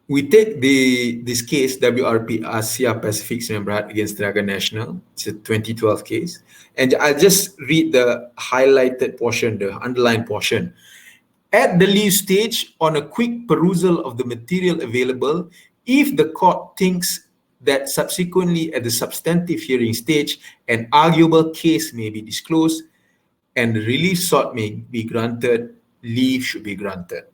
We take this case, WRP Asia Pacific Semberat against Tenaga Nasional. It's a 2012 case. And I'll just read the highlighted portion, the underlined portion. At the leave stage, on a quick perusal of the material available, if the court thinks that subsequently at the substantive hearing stage, an arguable case may be disclosed and the relief sought may be granted, leave should be granted.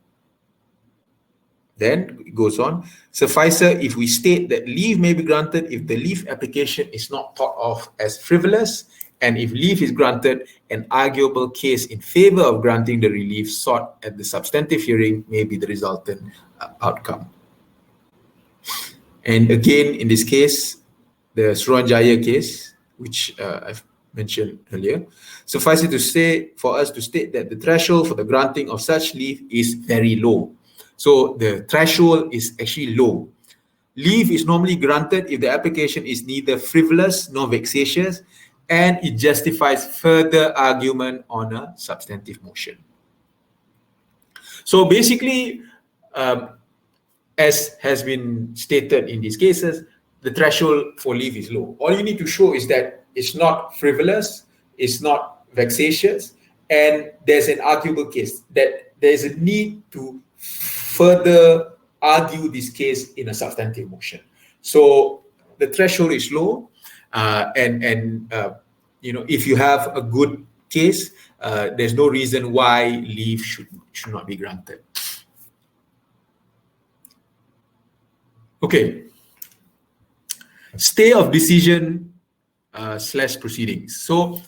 Then it goes on, suffice if we state that leave may be granted if the leave application is not thought of as frivolous, and if leave is granted, an arguable case in favor of granting the relief sought at the substantive hearing may be the resultant outcome. And again, in this case, the Suruhanjaya case, which I've mentioned earlier, suffice it to say, for us to state that the threshold for the granting of such leave is very low. So the threshold is actually low. Leave is normally granted if the application is neither frivolous nor vexatious and it justifies further argument on a substantive motion. So basically, as has been stated in these cases, the threshold for leave is low. All you need to show is that it's not frivolous, it's not vexatious, and there's an arguable case, that there's a need to further argue this case in a substantive motion. So the threshold is low, and if you have a good case, there's no reason why leave should not be granted. Okay. Stay of decision / proceedings. So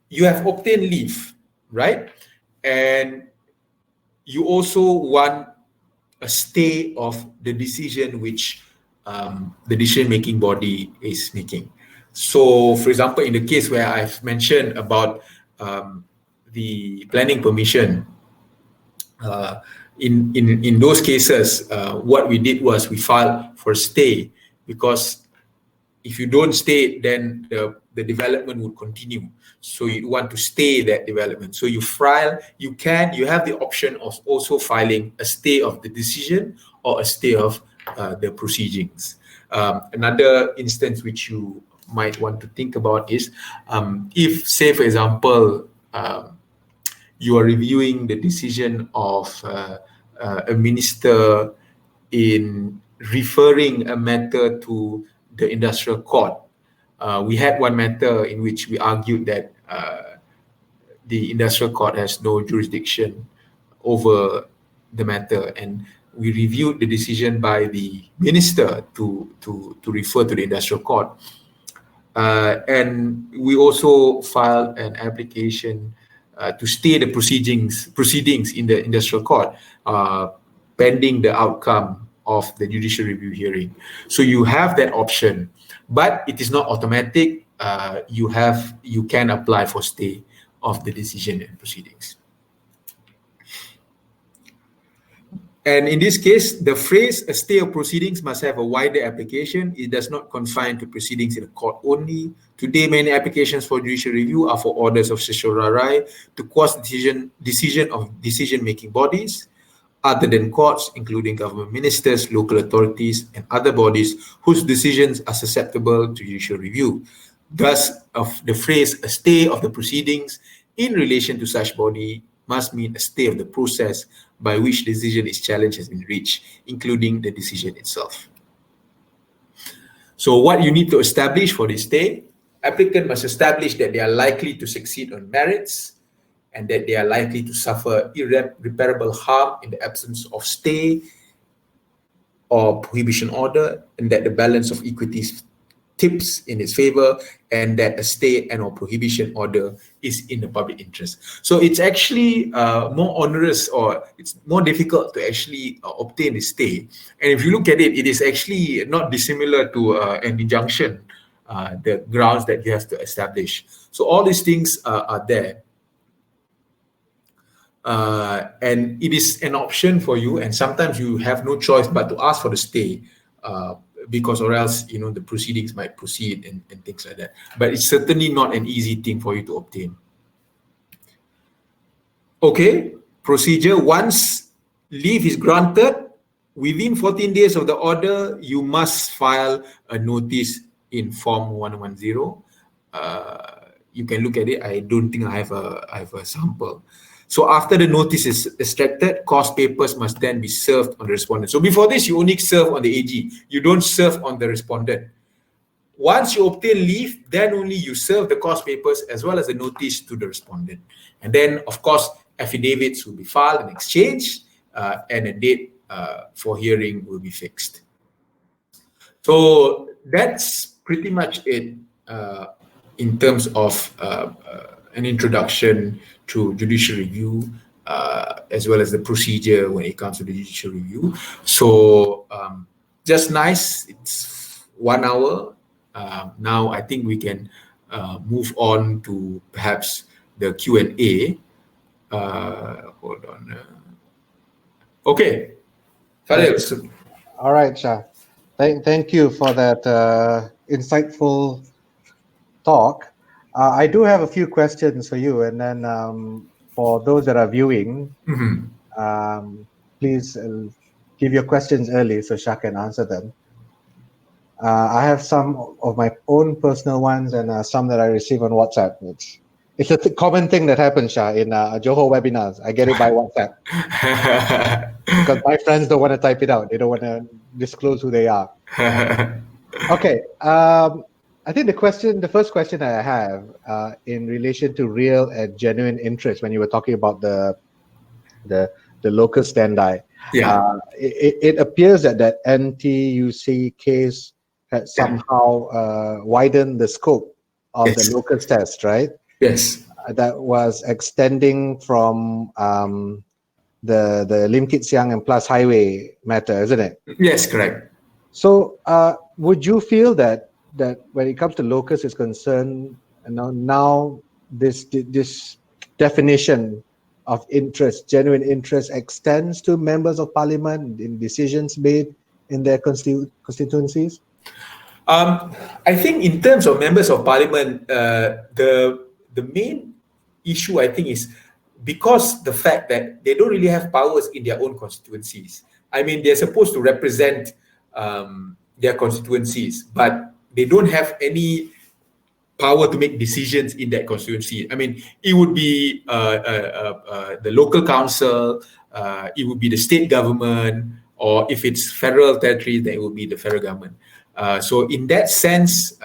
you have obtained leave, right? And you also want a stay of the decision which the decision-making body is making. So, for example, in the case where I've mentioned about the planning permission, in those cases, what we did was we filed for stay, because if you don't stay, then the development would continue. So you want to stay that development. So you have the option of also filing a stay of the decision or a stay of the proceedings. Another instance which you might want to think about is if, say, for example, you are reviewing the decision of a minister in referring a matter to the industrial court. We had one matter in which we argued that the industrial court has no jurisdiction over the matter, and we reviewed the decision by the minister to refer to the industrial court. And we also filed an application to stay the proceedings in the industrial court pending the outcome of the judicial review hearing. So you have that option, but it is not automatic. You can apply for stay of the decision and proceedings. And in this case, the phrase "a stay of proceedings" must have a wider application. It does not confine to proceedings in a court only. Today, many applications for judicial review are for orders of certiorari to quash decision-making bodies other than courts, including government ministers, local authorities, and other bodies whose decisions are susceptible to judicial review. Thus, the phrase "a stay of the proceedings" in relation to such body must mean a stay of the process by which decision is challenged has been reached, including the decision itself. So what you need to establish for this stay, applicant must establish that they are likely to succeed on merits and that they are likely to suffer irreparable harm in the absence of stay or prohibition order, and that the balance of equities tips in its favor, and that a stay and or prohibition order is in the public interest. So it's actually more onerous, or it's more difficult to actually obtain a stay. And if you look at it, it is actually not dissimilar to an injunction, the grounds that you have to establish. So all these things are there. And it is an option for you, and sometimes you have no choice but to ask for the stay, because or else the proceedings might proceed and things like that. But it's certainly not an easy thing for you to obtain. Okay, procedure. Once leave is granted, within 14 days of the order, you must file a notice in Form 110. You can look at it. I don't think I have a sample. So after the notice is extracted, cost papers must then be served on the respondent. So before this, you only serve on the AG. You don't serve on the respondent. Once you obtain leave, then only you serve the cost papers as well as the notice to the respondent. And then, of course, affidavits will be filed and exchanged, and a date for hearing will be fixed. So that's pretty much it in terms of an introduction to judicial review, as well as the procedure when it comes to the judicial review. So just nice, it's 1 hour. Now I think we can move on to perhaps the Q&A. Hold on. Okay, Fadil. All right, Shah. Thank you for that insightful talk. I do have a few questions for you, and then for those that are viewing, please give your questions early so Shah can answer them. I have some of my own personal ones and some that I receive on WhatsApp. It's a common thing that happens, Shah, in Johor webinars. I get it by WhatsApp because my friends don't want to type it out. They don't want to disclose who they are. Okay. I think the first question I have in relation to real and genuine interest, when you were talking about the local stand-by, it appears that NTUC case had somehow widened the scope of the locus test, right? Yes. That was extending from the Lim Kit Siang and Plus Highway matter, isn't it? Yes, correct. So would you feel that when it comes to locus is concerned, now this definition of interest, genuine interest, extends to members of parliament in decisions made in their constituencies? I think in terms of members of parliament, the main issue I think is because the fact that they don't really have powers in their own constituencies. I mean, they're supposed to represent their constituencies, but they don't have any power to make decisions in that constituency. I mean, it would be the local council, it would be the state government, or if it's federal territory, then it would be the federal government. So in that sense,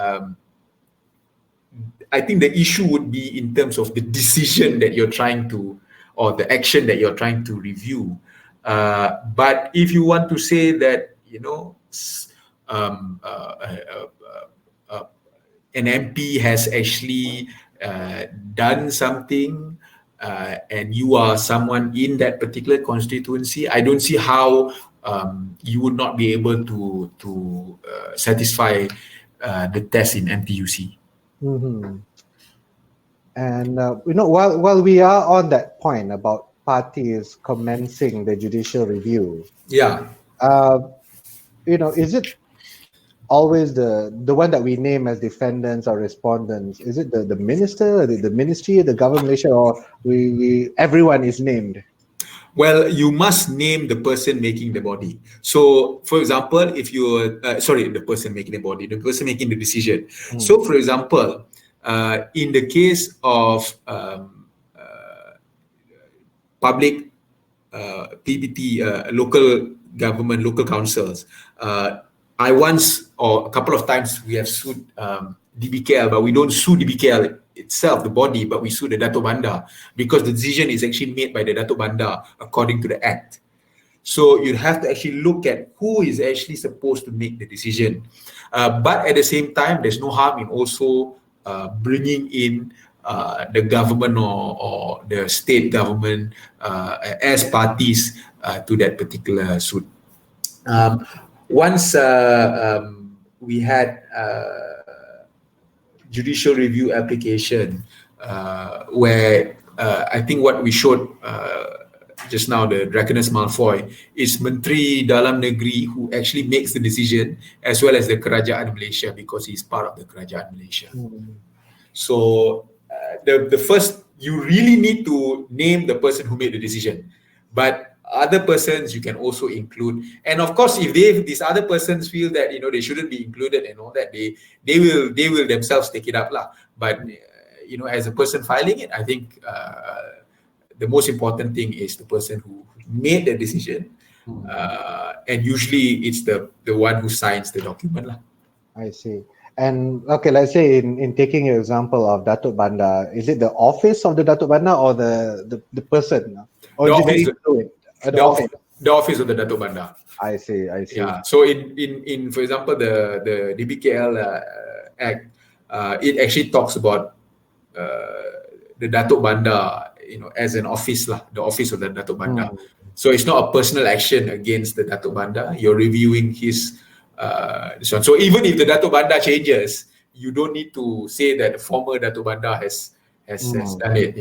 I think the issue would be in terms of the decision that you're trying to, or the action that you're trying to review. But if you want to say that, an MP has actually done something, and you are someone in that particular constituency, I don't see how you would not be able to satisfy the test in NTUC. Mm-hmm. And while we are on that point about parties commencing the judicial review, Yeah. is it always the one that we name as defendants or respondents? Is it the minister, the ministry, the government, Malaysia, or we everyone is named? Well, you must name the person making the body. So, for example, if you're the person making the body, the person making the decision. So, for example, in the case of public PPT, local government, local councils. I once or a couple of times we have sued DBKL, but we don't sue DBKL itself, the body, but we sue the Dato' Bandar because the decision is actually made by the Dato' Bandar according to the Act. So you have to actually look at who is actually supposed to make the decision. But at the same time, there's no harm in also bringing in the government or the state government as parties to that particular suit. Once we had judicial review application where I think what we showed just now, the Draconus Malfoy, is Menteri Dalam Negeri who actually makes the decision, as well as the Kerajaan Malaysia, because he's part of the Kerajaan Malaysia. So the first, you really need to name the person who made the decision, but other persons you can also include. And of course, if these other persons feel that they shouldn't be included and all that, they will themselves take it up lah. But as a person filing it, I think the most important thing is the person who made the decision, and usually it's the one who signs the document lah. I see. And okay, let's say in taking your example of Dato' Bandar, is it the office of the Dato' Bandar or the person? Or The is office, it very the office of the Dato' Bandar. I see. Yeah. So in for example, the DBKL Act, it actually talks about the Dato' Bandar, as an office lah, the office of the Dato' Bandar. So it's not a personal action against the Dato' Bandar. You're reviewing his this one. So even if the Dato' Bandar changes, you don't need to say that the former Dato' Bandar has done it.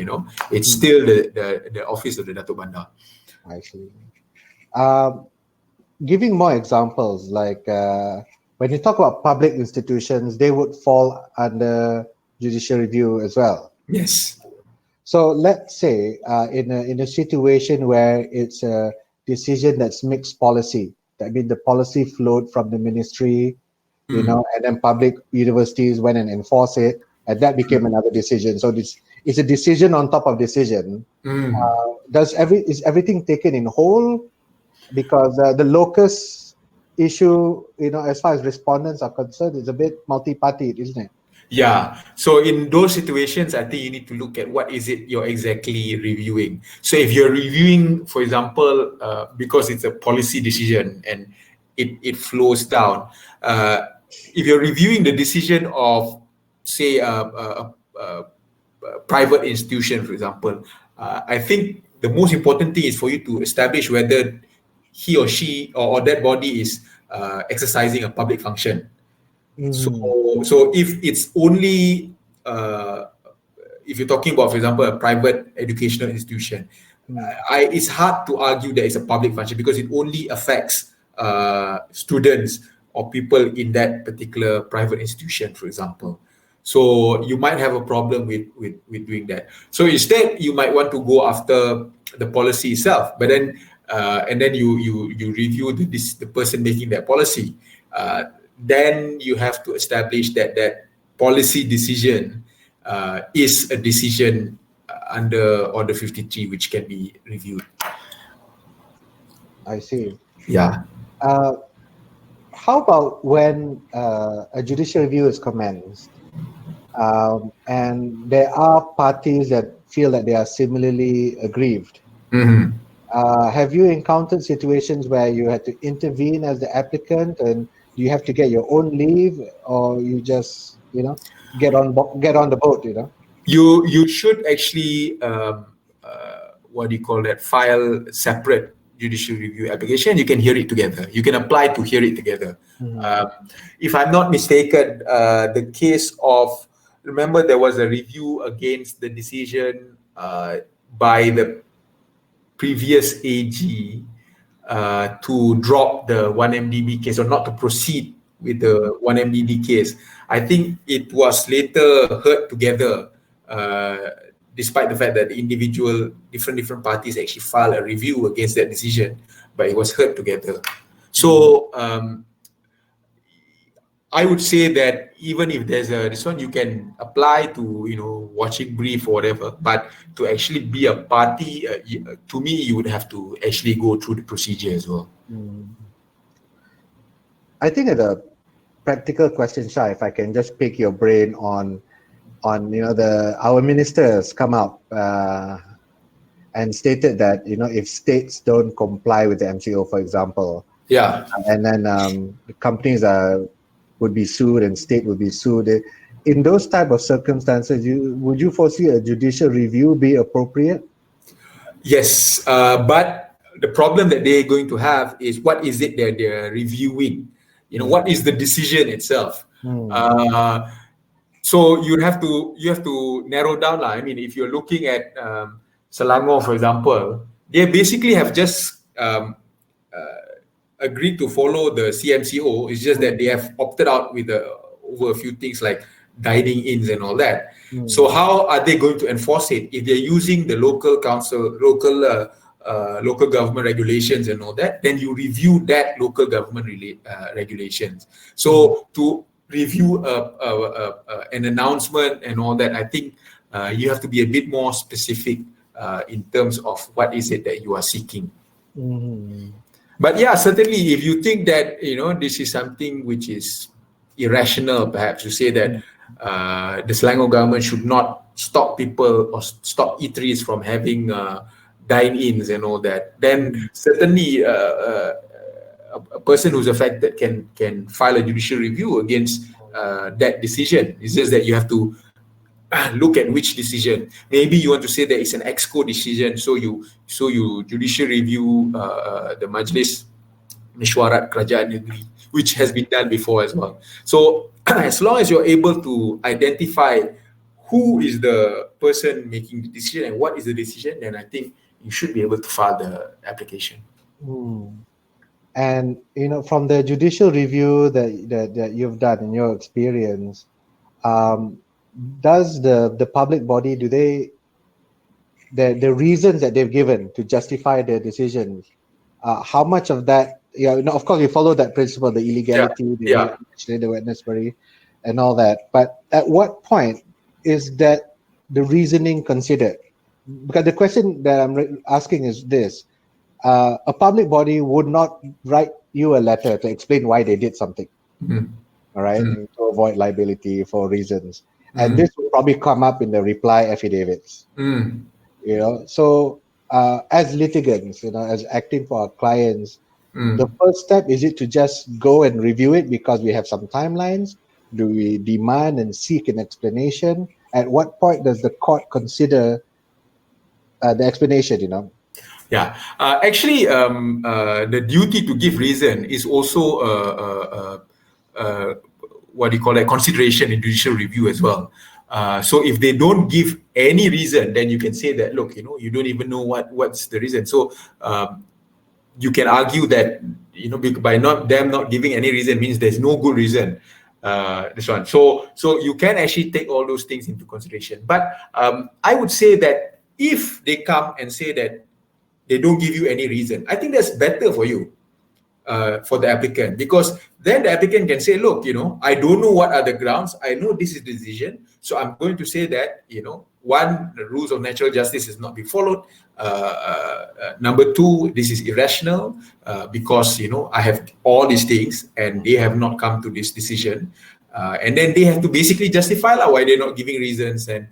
It's still the office of the Dato' Bandar. I see. Giving more examples, like when you talk about public institutions, they would fall under judicial review as well. Yes. So let's say in a situation where it's a decision that's mixed policy, that means the policy flowed from the ministry, and then public universities went and enforced it, and that became another decision. So this is a decision on top of decision. Is everything taken in whole? Because the locus issue, as far as respondents are concerned, is a bit multi-party, isn't it? Yeah. So in those situations, I think you need to look at what is it you're exactly reviewing. So if you're reviewing, for example, because it's a policy decision and it flows down, if you're reviewing the decision of, say, a private institution, for example, I think the most important thing is for you to establish whether he or she or that body is exercising a public function. So if it's only if you're talking about, for example, a private educational institution, it's hard to argue that it's a public function because it only affects students or people in that particular private institution, for example. So you might have a problem with doing that. So instead, you might want to go after the policy itself, but then and then you review the person making that policy. Then you have to establish that policy decision is a decision under Order 53, which can be reviewed. I see. Yeah. How about when a judicial review is commenced and there are parties that feel that they are similarly aggrieved? Have you encountered situations where you had to intervene as the applicant, and do you have to get your own leave, or you just get on the boat? You should actually file separate judicial review application. You can hear it together. You can apply to hear it together. If I'm not mistaken, the case of, remember there was a review against the decision by the previous AG to drop the 1MDB case or not to proceed with the 1MDB case. I think it was later heard together, despite the fact that the different parties actually filed a review against that decision, but it was heard together. So I would say that even if there's this one, you can apply to, watching brief or whatever, but to actually be a party, to me, you would have to actually go through the procedure as well. I think as a practical question, Shah, if I can just pick your brain on our ministers come out and stated that, if states don't comply with the MCO, for example, and then the companies would be sued and state would be sued. In those type of circumstances, would you foresee a judicial review be appropriate? Yes, but the problem that they're going to have is what is it that they're reviewing? What is the decision itself? So you have to narrow down. I mean, if you're looking at Selangor, for example, they basically have just agreed to follow the CMCO. It's just that they have opted out with over a few things like dining ins and all that. So how are they going to enforce it if they're using the local council, local government regulations and all that? Then you review that local government regulations. So to review an announcement and all that, I think you have to be a bit more specific in terms of what is it that you are seeking. But yeah, certainly if you think that, this is something which is irrational, perhaps you say that the Selangor government should not stop people or stop eateries from having dine-ins and all that, then certainly a person who's affected can file a judicial review against that decision. It's just that you have to look at which decision. Maybe you want to say that it's an EXCO decision, so you judicial review the Majlis Mesyuarat Kerajaan Negeri, which has been done before as well. So as long as you're able to identify who is the person making the decision and what is the decision, then I think you should be able to file the application. And from the judicial review that you've done in your experience, does the public body, the reasons that they've given to justify their decisions, how much of that, of course you follow that principle, the illegality, the witnessbury and all that, but at what point is that the reasoning considered? Because the question that I'm asking is this: a public body would not write you a letter to explain why they did something, all right, to avoid liability for reasons. And this will probably come up in the reply affidavits. So as litigants, as acting for our clients, the first step, is it to just go and review it because we have some timelines? Do we demand and seek an explanation? At what point does the court consider the explanation, Yeah, actually, the duty to give reason is also what do you call it, consideration in judicial review as well. So if they don't give any reason, then you can say that, look, you don't even know what's the reason. So you can argue that, by them not giving any reason means there's no good reason. This one. So you can actually take all those things into consideration. But I would say that if they come and say that they don't give you any reason, I think that's better for you, for the applicant, because then the applicant can say, look, I don't know what are the grounds. I know this is the decision. So I'm going to say that, one, the rules of natural justice is not being followed. Number two, this is irrational because, I have all these things and they have not come to this decision. And then they have to basically justify why they're not giving reasons and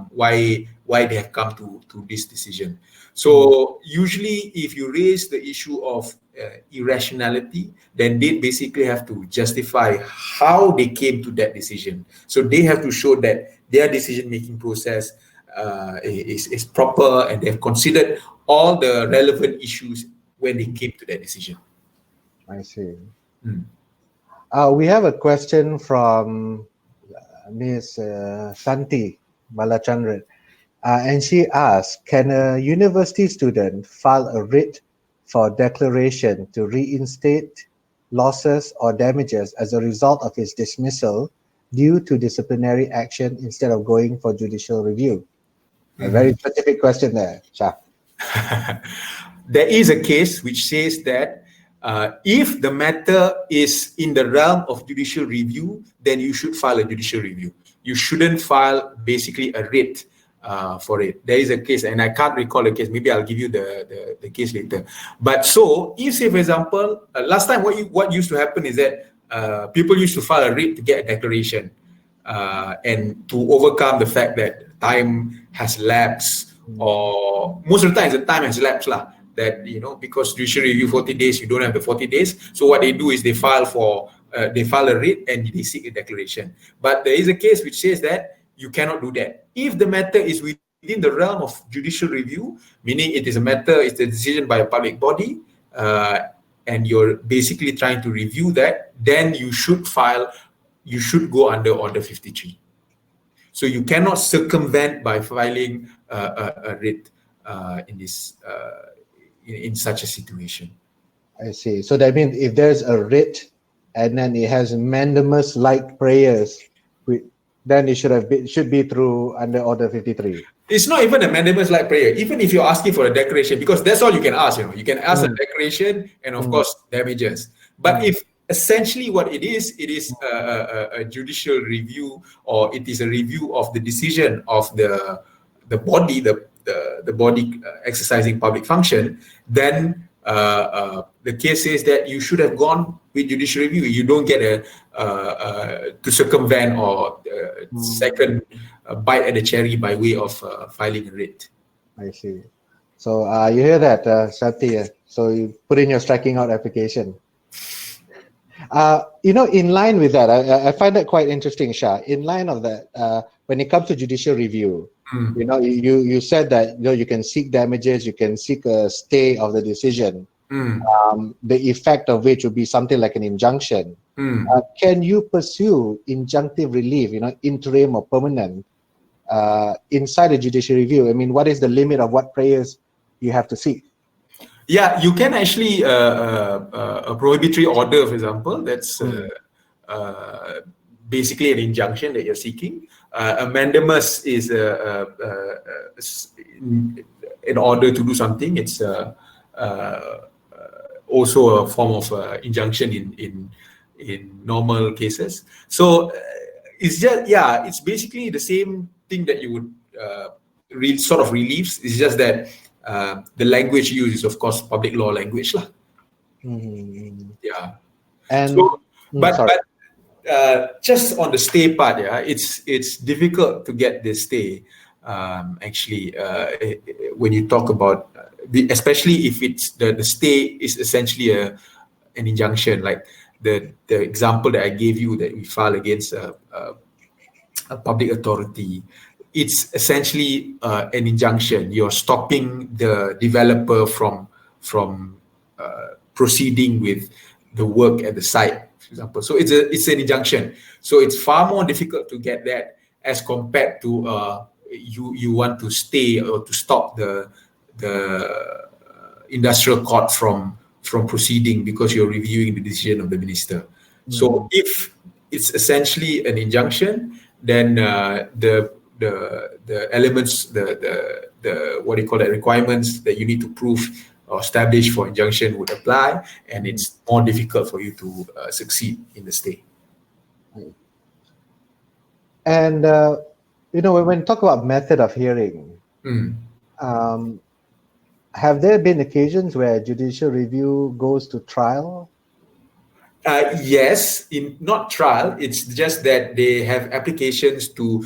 why they have come to this decision. So usually if you raise the issue of irrationality, then they basically have to justify how they came to that decision. So they have to show that their decision-making process is proper and they've considered all the relevant issues when they came to that decision. I see. We have a question from Ms. Santi Balachandran. And she asked, can a university student file a writ for declaration to reinstate losses or damages as a result of his dismissal due to disciplinary action instead of going for judicial review? A very specific question there, Shah. There is a case which says that if the matter is in the realm of judicial review, then you should file a judicial review. You shouldn't file basically a writ for it. There is a case, and I can't recall the case. Maybe I'll give you the case later. But so, if say for example, last time what used to happen is that people used to file a writ to get a declaration, and to overcome the fact that time has lapsed, or most of the time the time has lapsed lah. That because judicial review 40 days, you don't have the 40 days. So what they do is they file a writ and they seek a declaration. But there is a case which says that you cannot do that. If the matter is within the realm of judicial review, meaning it's a decision by a public body, and you're basically trying to review that, then you should go under Order 53. So you cannot circumvent by filing a writ in such a situation. I see. So that means if there's a writ and then it has mandamus-like prayers, then it should be through under Order 53. It's not even a mandamus-like prayer. Even if you're asking for a declaration, because that's all you can ask. You can ask a declaration and of course damages. But if essentially what it is a judicial review, or it is a review of the decision of the body, the body exercising public function, then the case says that you should have gone with judicial review. You don't get to circumvent or second bite at the cherry by way of filing a writ. I see. So you hear that, Sati? So you put in your striking out application. In line with that, I find that quite interesting, Shah. In line of that, when it comes to judicial review, you said that you can seek damages, you can seek a stay of the decision, the effect of which would be something like an injunction. Can you pursue injunctive relief, interim or permanent, inside a judicial review? I mean, what is the limit of what prayers you have to seek? Yeah, you can actually a prohibitory order, for example, that's basically an injunction that you're seeking. A mandamus is in order to do something. It's also a form of injunction in normal cases. So it's basically the same thing that you would sort of reliefs. It's just that the language used is of course public law language lah. Yeah. And so, but just on the stay part, it's difficult to get the stay. Actually, when you talk about, especially if it's the stay is essentially an injunction, like the example that I gave you that we file against a public authority. It's essentially an injunction. You're stopping the developer from proceeding with the work at the site, for example. So it's an injunction. So it's far more difficult to get that as compared to you want to stay or to stop the industrial court from proceeding because you're reviewing the decision of the minister. So if it's essentially an injunction, then the elements, the what do you call that, requirements that you need to prove or establish for injunction would apply, and it's more difficult for you to succeed in the stay. And when we talk about method of hearing, have there been occasions where judicial review goes to trial? Yes, not trial. It's just that they have applications to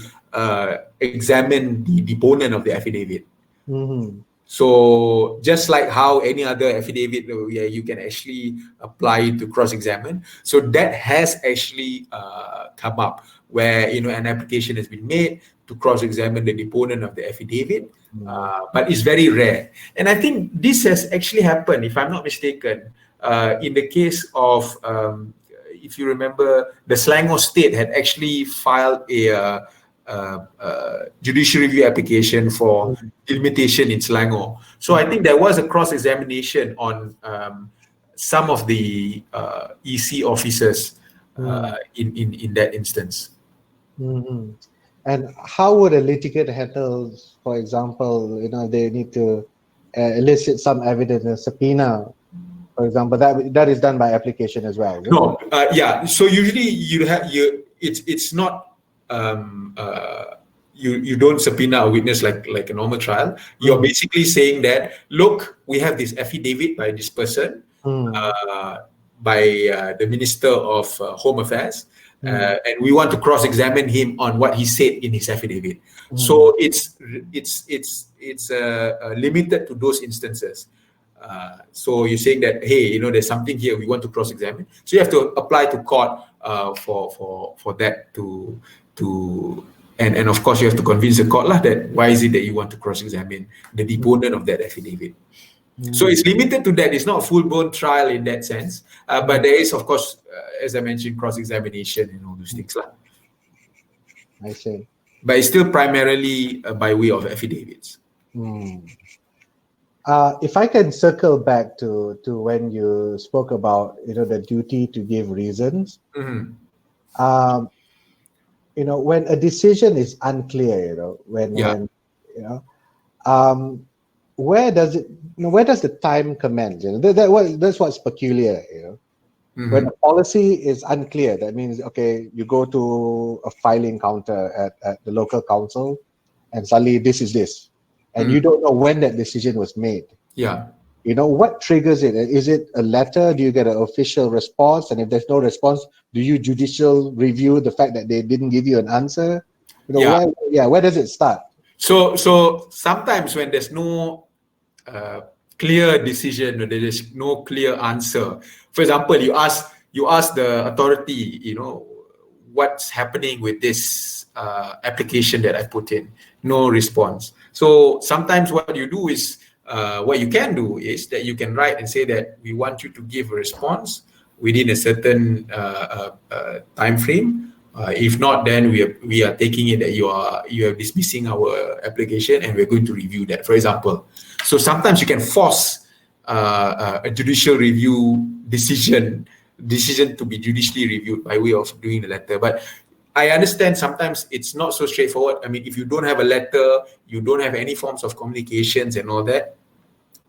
examine the deponent of the affidavit. So just like how any other affidavit, you can actually apply to cross-examine. So that has actually come up where an application has been made to cross-examine the deponent of the affidavit, but it's very rare. And I think this has actually happened, if I'm not mistaken, in the case of, if you remember, the Selangor State had actually filed judicial review application for delimitation in Selangor. So I think there was a cross-examination on some of the EC officers in that instance. Mm-hmm. And how would a litigant handle, for example, they need to elicit some evidence, a subpoena, for example, that is done by application as well? No, yeah. So usually it's not you don't subpoena a witness like a normal trial. You're basically saying that, look, we have this affidavit by this person, by the Minister of Home Affairs, and we want to cross-examine him on what he said in his affidavit. So it's limited to those instances. So you're saying that, hey, there's something here we want to cross-examine. So you have to apply to court for that to and of course you have to convince the court that why is it that you want to cross-examine the deponent of that affidavit. So it's limited to that. It's not a full-blown trial in that sense, but there is, of course, as I mentioned, cross-examination and all those things. I see. But it's still primarily by way of affidavits. If I can circle back to when you spoke about the duty to give reasons, when a decision is unclear, where does the time commence? That's what's peculiar. When a policy is unclear, that means you go to a filing counter at the local council, and suddenly this is this. And you don't know when that decision was made. Yeah. What triggers it? Is it a letter? Do you get an official response? And if there's no response, do you judicial review the fact that they didn't give you an answer? Where does it start? So sometimes when there's no clear decision or there is no clear answer, for example, you ask the authority, what's happening with this application that I put in, no response. So sometimes what you do is, what you can do is that you can write and say that we want you to give a response within a certain time frame. If not, then we are taking it that you are dismissing our application and we're going to review that, for example. So sometimes you can force a judicial review decision to be judicially reviewed by way of doing the letter. But I understand sometimes it's not so straightforward. I mean, if you don't have a letter, you don't have any forms of communications and all that,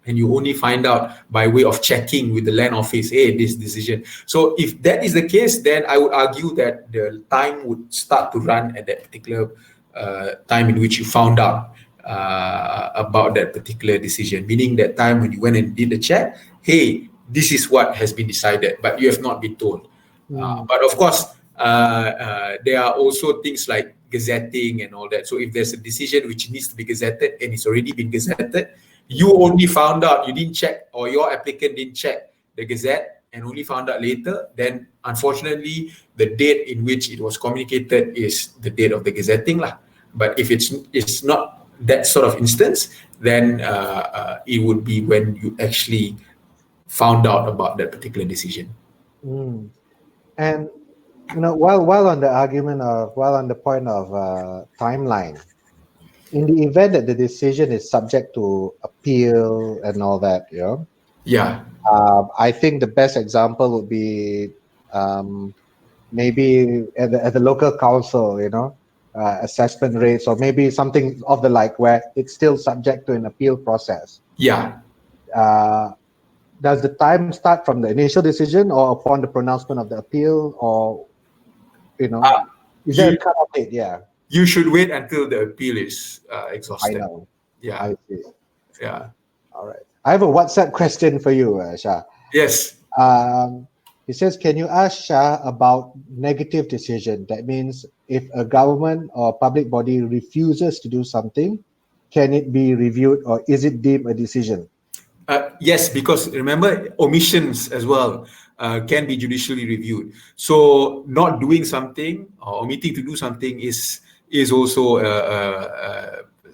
and you only find out by way of checking with the land office, hey, this decision. So if that is the case, then I would argue that the time would start to run at that particular time in which you found out about that particular decision, meaning that time when you went and did the check, hey, this is what has been decided, but you have not been told. But of course, there are also things like gazetting and all that. So if there's a decision which needs to be gazetted and it's already been gazetted, you only found out, you didn't check, or your applicant didn't check the gazette and only found out later, then unfortunately the date in which it was communicated is the date of the gazetting lah. But if it's not that sort of instance, then it would be when you actually found out about that particular decision. And while on the point of timeline, in the event that the decision is subject to appeal and all that, I think the best example would be maybe at the local council, assessment rates, or maybe something of the like, where it's still subject to an appeal process. Does the time start from the initial decision or upon the pronouncement of the appeal, or is there a cut-off date? You should wait until the appeal is exhausted. I know. Yeah. I see. Yeah. All right. I have a WhatsApp question for you, Shah. Yes. He says, can you ask Shah about negative decision? That means if a government or public body refuses to do something, can it be reviewed or is it deemed a decision? Yes, because remember, omissions as well can be judicially reviewed. So not doing something or omitting to do something is also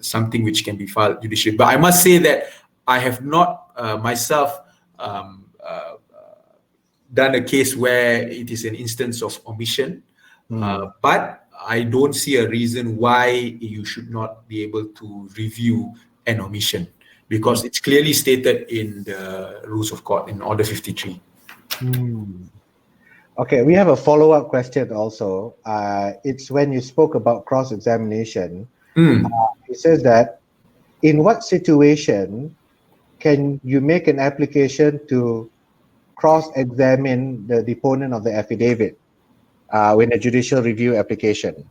something which can be filed judicially. But I must say that I have not myself done a case where it is an instance of omission. But I don't see a reason why you should not be able to review an omission, because it's clearly stated in the rules of court in Order 53. Okay, we have a follow-up question also. It's when you spoke about cross-examination. It says that in what situation can you make an application to cross-examine the deponent of the affidavit in a judicial review application?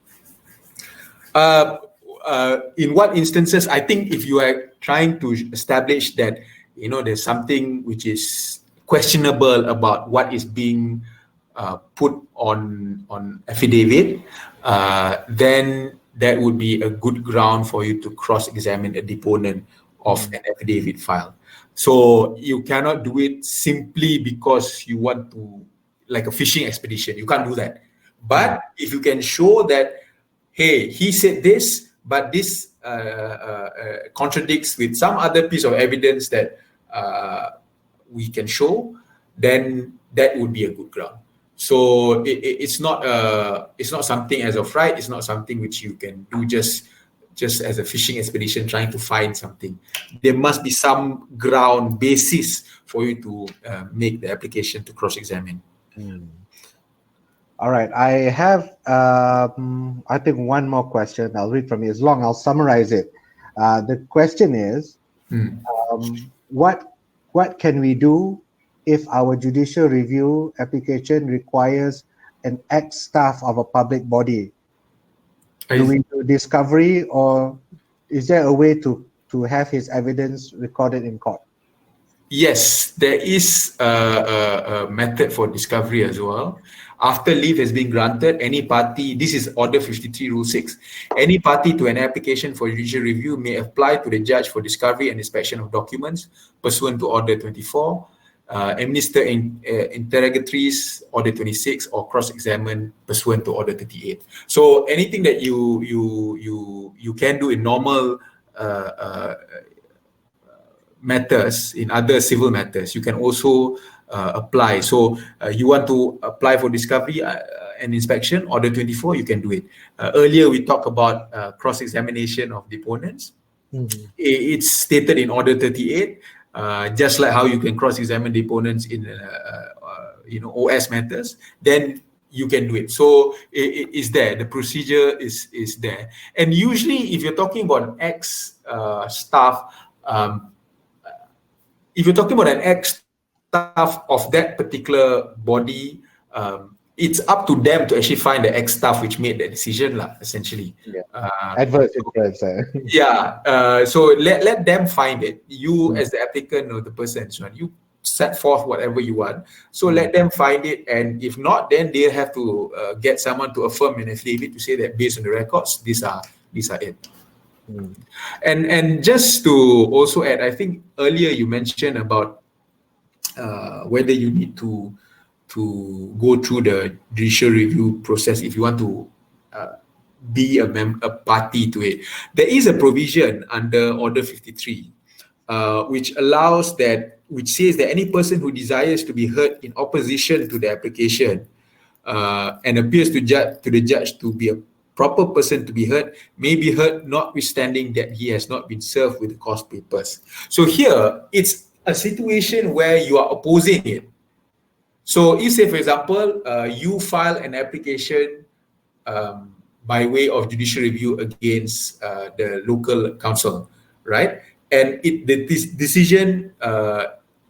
In what instances? I think if you are trying to establish that, there's something which is questionable about what is being put on affidavit, then that would be a good ground for you to cross-examine a deponent of an affidavit file. So you cannot do it simply because you want to, like a fishing expedition. You can't do that. But if you can show that, hey, he said this, but this contradicts with some other piece of evidence that we can show, then that would be a good ground. So it's not something as of right. It's not something which you can do just as a fishing expedition trying to find something. There must be some ground basis for you to make the application to cross-examine. All right, I have I think one more question. I'll read from it. It's long. I'll summarize it. The question is, what can we do if our judicial review application requires an ex-staff of a public body? Do we do discovery, or is there a way to have his evidence recorded in court? Yes, there is a method for discovery as well. After leave has been granted, any party, this is Order 53 Rule 6, any party to an application for judicial review may apply to the judge for discovery and inspection of documents pursuant to Order 24, administer interrogatories, Order 26, or cross-examine pursuant to Order 38. So anything that you can do in normal matters, in other civil matters, you can also apply. So you want to apply for discovery and inspection, Order 24, you can do it. Earlier we talked about cross-examination of deponents. It's stated in Order 38, just like how you can cross-examine deponents in OS matters, then you can do it. So it is there, the procedure is there. And usually if you're talking about an ex-staff, if you're talking about an ex-staff of that particular body, it's up to them to actually find the ex-staff which made that decision, essentially. Yeah. Adverse influence. So let them find it. You as the applicant or the person, so you set forth whatever you want. So let them find it, and if not, then they have to get someone to affirm an affidavit to say that based on the records, these are it. And just to also add, I think earlier you mentioned about whether you need to go through the judicial review process if you want to be a party to it. There is a provision under Order 53 which says that any person who desires to be heard in opposition to the application and appears to the judge to be a proper person to be heard may be heard notwithstanding that he has not been served with the cause papers. So here, it's a situation where you are opposing it. So if, say, for example, you file an application by way of judicial review against the local council, right? And this decision,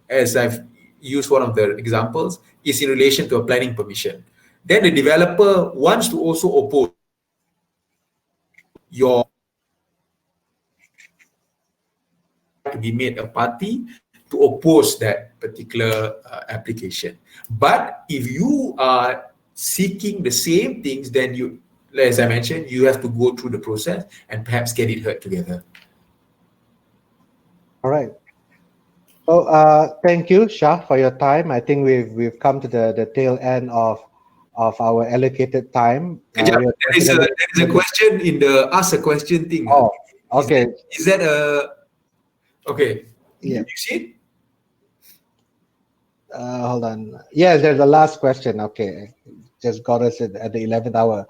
as I've used one of the examples, is in relation to a planning permission. Then the developer wants to also oppose your to be made a party to oppose that particular application. But if you are seeking the same things, then you, as I mentioned, you have to go through the process and perhaps get it heard together. All right. So thank you, Shah, for your time. I think we've come to the tail end of our allocated time. There is a question in the ask a question thing. Oh, okay. Is that a okay? Yeah. You see it? Hold on. Yes, there's a last question. Okay. just got us at the 11th hour.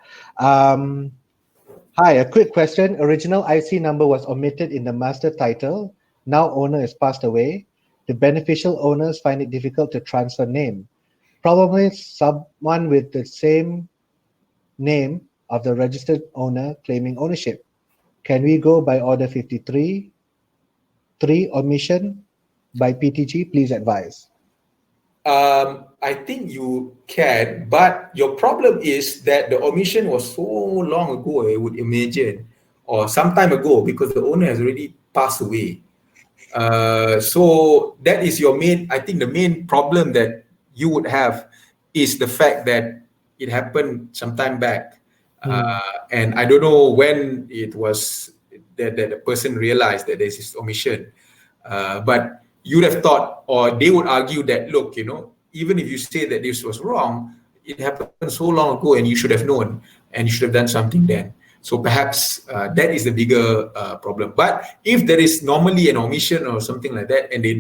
Hi, a quick question. Original IC number was omitted in the master title. Now owner has passed away. The beneficial owners find it difficult to transfer name. Probably someone with the same name of the registered owner claiming ownership. Can we go by order 53? 3 omission by PTG, please advise. I think you can, but your problem is that the omission was so long ago, I would imagine, or some time ago, because the owner has already passed away. So that is your main, I think the main problem that you would have is the fact that it happened some time back. And I don't know when it was that the person realized that there's this omission. But you'd have thought, or they would argue that, look, even if you say that this was wrong, it happened so long ago and you should have known and you should have done something then. So perhaps that is the bigger problem. But if there is normally an omission or something like that and they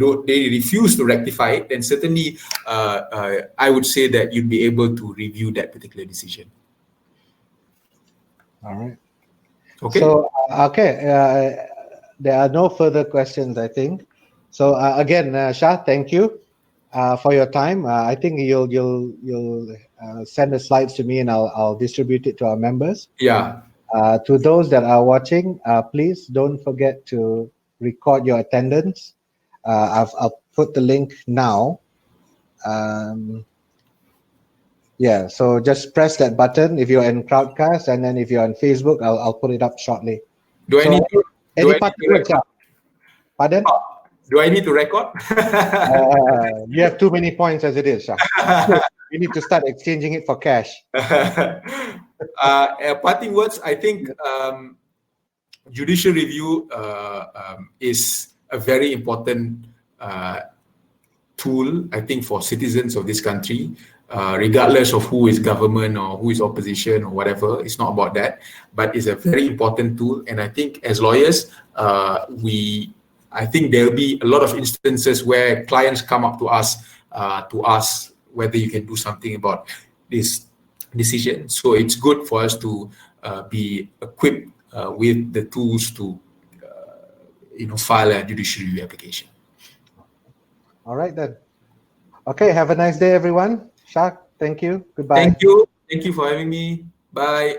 refuse to rectify it, then certainly I would say that you'd be able to review that particular decision. All right. Okay. So, there are no further questions, I think. So again, Shah, thank you for your time. I think you'll send the slides to me and I'll distribute it to our members. Yeah. To those that are watching, please don't forget to record your attendance. I'll put the link now. Yeah, so just press that button if you're in Crowdcast, and then if you're on Facebook, I'll put it up shortly. Any parting words? Pardon? Do I need to record? You have too many points as it is, Shah. You need to start exchanging it for cash. Parting words, I think judicial review is a very important tool, I think, for citizens of this country, regardless of who is government or who is opposition or whatever. It's not about that, but it's a very important tool. And I think as lawyers, I think there'll be a lot of instances where clients come up to us to ask whether you can do something about this decision. So it's good for us to be equipped with the tools to file a judicial review application. All right then. Okay, have a nice day, everyone. Shah, thank you. Goodbye. Thank you. Thank you for having me. Bye.